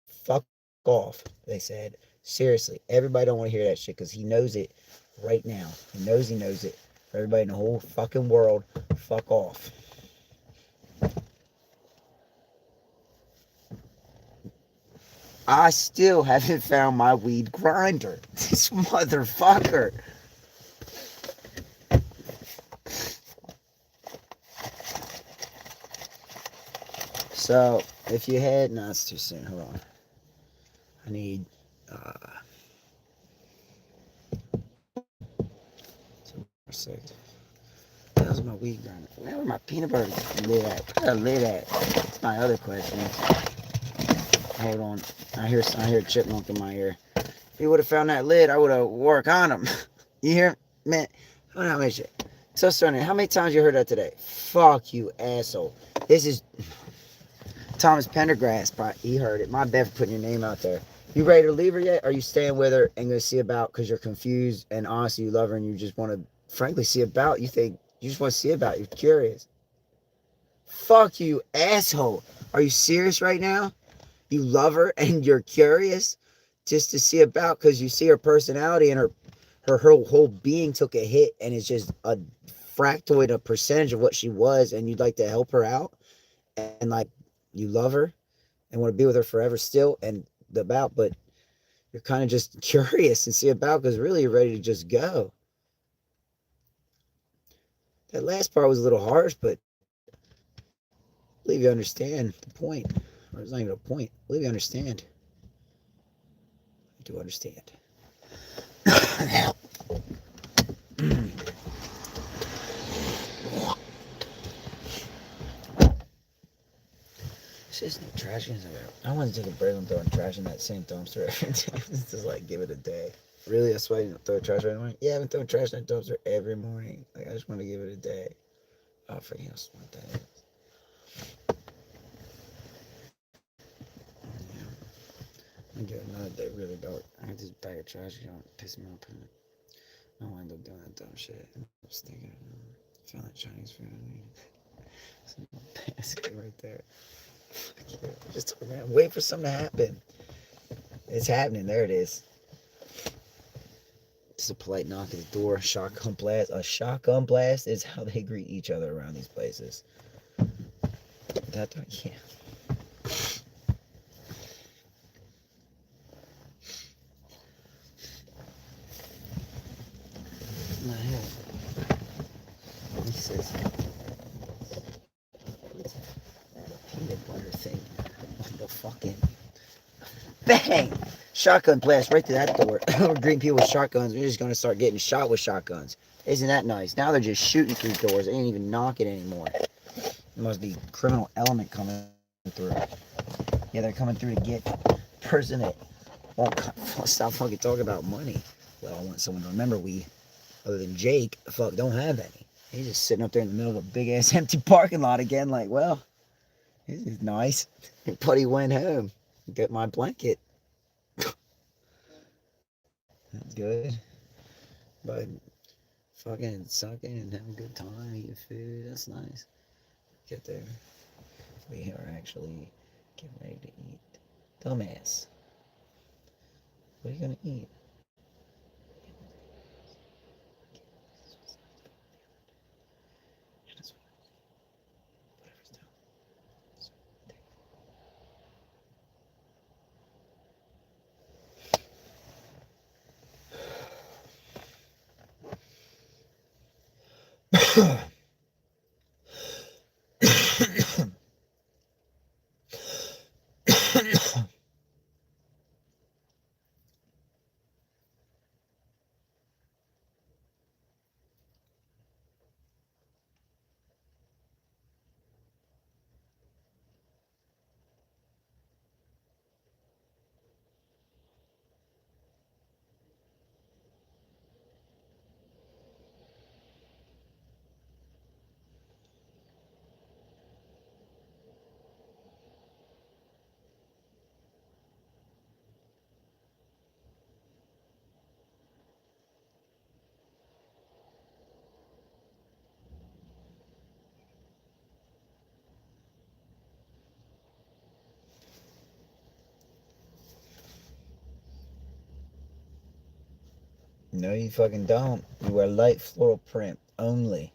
fuck off, they said. Seriously, everybody don't want to hear that shit because he knows it right now. He knows it. For everybody in the whole fucking world, fuck off. I still haven't found my weed grinder. This motherfucker. So, if you had... No, it's too soon. Hold on. I need... some more seconds. How's my weed grinder? Where my peanut butter lid at? Where the lid at? That's my other question. Hold on. I hear a chipmunk in my ear. If he would have found that lid, I would have wore a condom. You hear? Man, hold on, man. So, Sonny, how many times you heard that today? Fuck you, asshole. This is Thomas Pendergrass. He heard it. My bad for putting your name out there. You ready to leave her yet? Or are you staying with her and going to see about because you're confused and honestly you love her and you just want to, frankly, see about? You think you just want to see about. You're curious. Fuck you, asshole. Are you serious right now? You love her and you're curious just to see about because you see her personality and her whole being took a hit and it's just a fractoid, a percentage of what she was, and you'd like to help her out and like you love her and want to be with her forever still and about, but you're kind of just curious and see about because really you're ready to just go. That last part was a little harsh, but I believe you understand the point. Or it's not even a point. I believe you understand. I do understand. It's just no trash cans everywhere. I want to take a break and throw trash in that same dumpster every day. Just like give it a day. Really? That's why you don't throw trash every morning? Yeah, I've been throwing trash in that dumpster every morning. Like I just want to give it a day. Oh, I forget how smart that is. Yeah. I'm getting another day really dark. I had this bag of trash can piss me off. I don't end up doing that dumb shit. I'm just thinking, found that Chinese food I need. Some basket right there. Just man, wait for something to happen. It's happening. There it is. a polite knock at the door. Shotgun blast. A shotgun blast is how they greet each other around these places. That, yeah. No, he says peanut butter thing on the fucking bang shotgun blast right to that door. We're greeting people with shotguns. We're just gonna start getting shot with shotguns. Isn't that nice? Now they're just shooting through doors. They ain't even knocking anymore. There must be criminal element coming through. Yeah, they're coming through to get person that won't stop fucking talking about money. Well, I want someone to remember we, other than Jake, fuck, don't have any. He's just sitting up there in the middle of a big ass empty parking lot again, like, well, this is nice. Your buddy went home. Get my blanket. That's good. But fucking sucking and having a good time, eating food, that's nice. Get there. We are actually getting ready to eat. Dumbass. What are you gonna eat? No, you fucking don't. You wear light floral print only.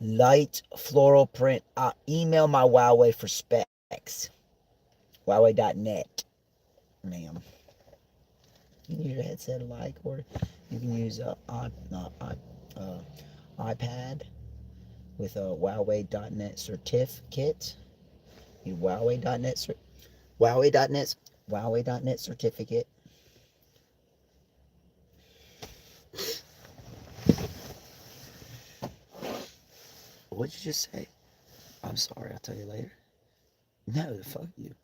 Light floral print. Email my Huawei for specs. Huawei.net, ma'am. You can use your headset alike, or you can use iPad with a Huawei.net certificate. Huawei.net Huawei.net certificate. What'd you just say? I'm sorry, I'll tell you later. No, fuck you.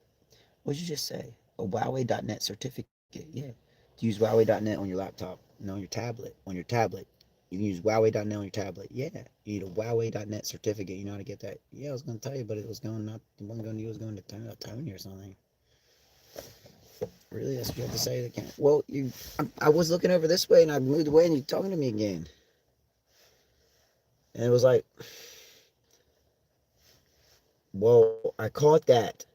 What'd you just say? A Huawei.net certificate. Yeah. To use Huawei.net on your laptop. No, on your tablet. On your tablet. You can use Huawei.net on your tablet. Yeah. You need a Huawei.net certificate. You know how to get that? Yeah, I was going to tell you, but it wasn't going to you, it was going to Tony or something. Really? That's what you have to say? Well, I was looking over this way and I moved away and you're talking to me again. And it was like, well, I caught that.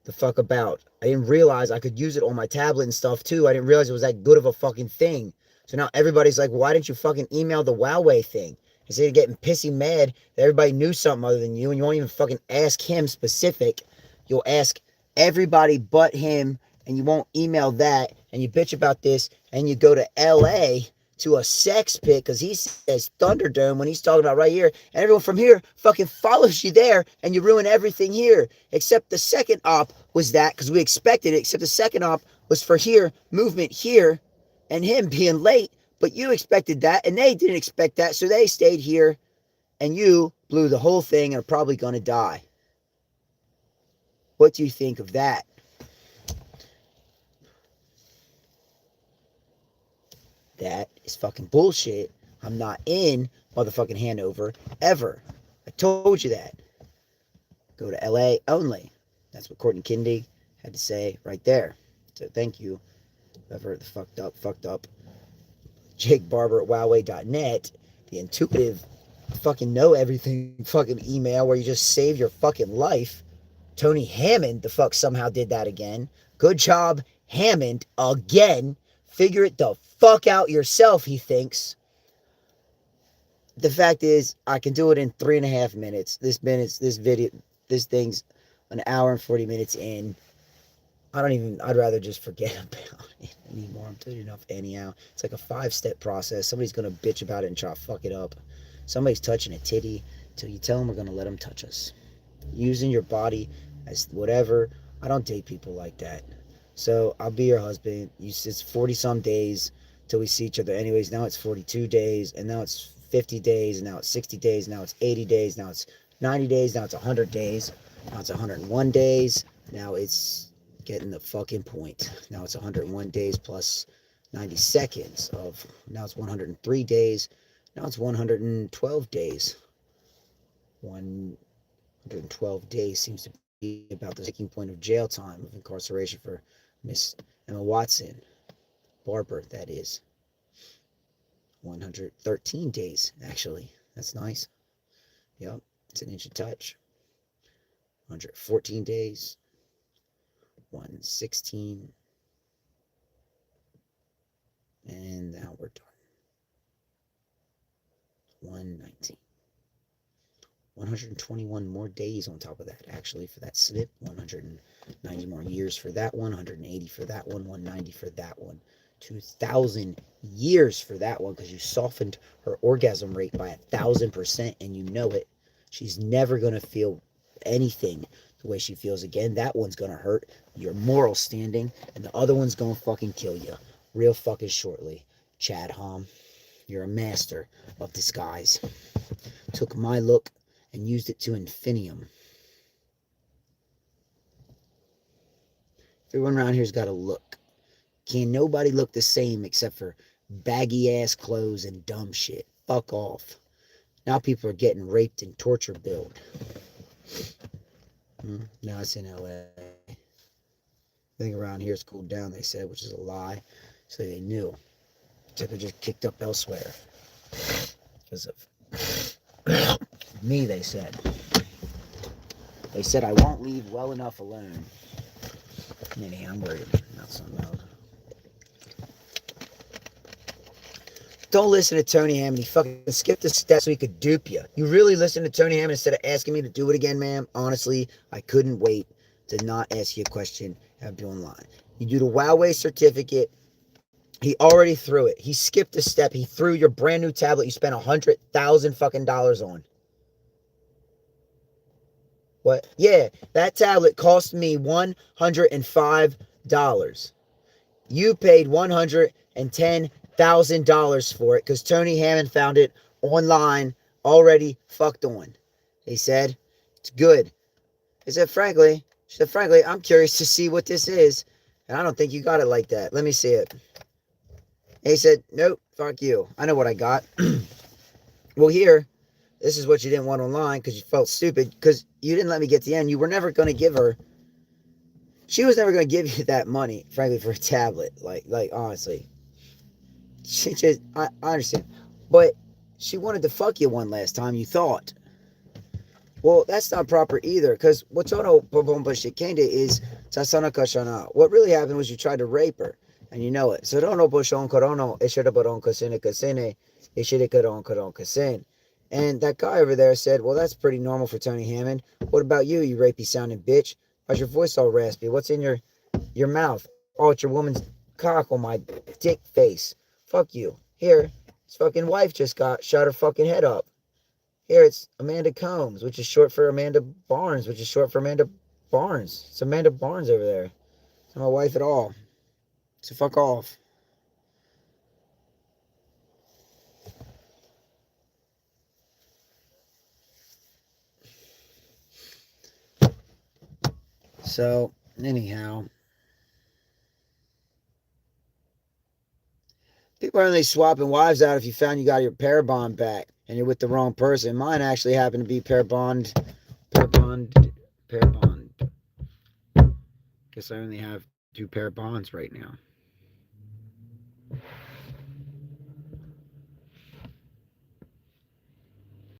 The fuck about. I didn't realize I could use it on my tablet and stuff too. I didn't realize it was that good of a fucking thing. So now everybody's like, why didn't you fucking email the Huawei thing? Instead of getting pissy mad that everybody knew something other than you and you won't even fucking ask him specific. You'll ask everybody but him and you won't email that and you bitch about this and you go to LA to a sex pit because he says Thunderdome when he's talking about right here. And everyone from here fucking follows you there and you ruin everything here. Except the second op was that because we expected it. Except the second op was for here, movement here, and him being late. But you expected that and they didn't expect that. So they stayed here and you blew the whole thing and are probably going to die. What do you think of that? That is fucking bullshit. I'm not in motherfucking Hanover ever. I told you that. Go to LA only. That's what Courtney Kindy had to say right there. So thank you. Whoever the fucked up. Jake Barber at Huawei.net. The intuitive fucking know everything fucking email where you just save your fucking life. Tony Hammond the fuck somehow did that again. Good job, Hammond, again. Figure it the fuck out yourself, he thinks. The fact is, I can do it in 3.5 minutes. This thing's an hour and 40 minutes in. I'd rather just forget about it anymore. I'm doing enough anyhow. It's like a 5-step process. Somebody's going to bitch about it and try to fuck it up. Somebody's touching a titty till you tell them we're going to let them touch us. Using your body as whatever. I don't date people like that. So I'll be your husband. It's 40 some days till we see each other. Anyways, now it's 42 days, and now it's 50 days, and now it's 60 days, now it's 80 days, now it's 90 days, now it's 100 days, now it's 101 days, now it's getting the fucking point. Now it's 101 days plus 90 seconds of, now it's 103 days, now it's 112 days. 112 days seems to be about the sticking point of jail time, of incarceration for Miss Emma Watson. Barber, that is. 113 days, actually. That's nice. Yep, it's an inch of touch. 114 days. 116. And now we're done. 119. 121 more days on top of that, actually, for that snip. 190 more years for that one. 180 for that one. 190 for that one. 2,000 years for that one, because you softened her orgasm rate by 1,000%, and you know it. She's never going to feel anything the way she feels again. That one's going to hurt your moral standing, and the other one's going to fucking kill you real fucking shortly. Chad Hom, you're a master of disguise. Took my look and used it to infinitum. Everyone around here's got a look. Can nobody look the same except for baggy ass clothes and dumb shit? Fuck off. Now people are getting raped and torture billed. Now it's in LA. I think around here it's cooled down, they said, which is a lie. So they knew. So they're just kicked up elsewhere. Because of me, they said. They said I won't leave well enough alone. Anyhow, I'm worried about something else. Don't listen to Tony Hammond. He fucking skipped the steps so he could dupe you. You really listen to Tony Hammond instead of asking me to do it again, ma'am? Honestly, I couldn't wait to not ask you a question and have you online. You do the Huawei certificate. He already threw it. He skipped a step. He threw your brand new tablet you spent $100,000 fucking dollars on. What? Yeah, that tablet cost me $105. You paid $110,000 for it because Tony Hammond found it online already fucked on. He said, it's good. She said, frankly, I'm curious to see what this is. And I don't think you got it like that. Let me see it. And he said, nope, fuck you. I know what I got. Well, here, this is what you didn't want online because you felt stupid because you didn't let me get to the end. You were never going to give her. She was never going to give you that money, frankly, for a tablet. Like honestly. She just, I understand. But she wanted to fuck you one last time, you thought. Well, that's not proper either, because Watono Babomba Shikende is Tasana Kashana. What really happened was you tried to rape her, and you know it. So don't know Bushon Korono, Ishirabaron Kasine Kasine, Ishirikaron Karon Kasin. And that guy over there said, well, that's pretty normal for Tony Hammond. What about you, you rapey sounding bitch? Why's your voice all raspy? What's in your mouth? Oh, it's your woman's cock on my dick face. Fuck you. Here, his fucking wife just shot her fucking head up. Here, it's Amanda Combs, which is short for Amanda Barnes, which is short for Amanda Barnes. It's Amanda Barnes over there. It's not my wife at all. So fuck off. So, anyhow. People are only swapping wives out if you found you got your pair bond back and you're with the wrong person. Mine actually happened to be pair bond. Guess I only have 2 pair bonds right now.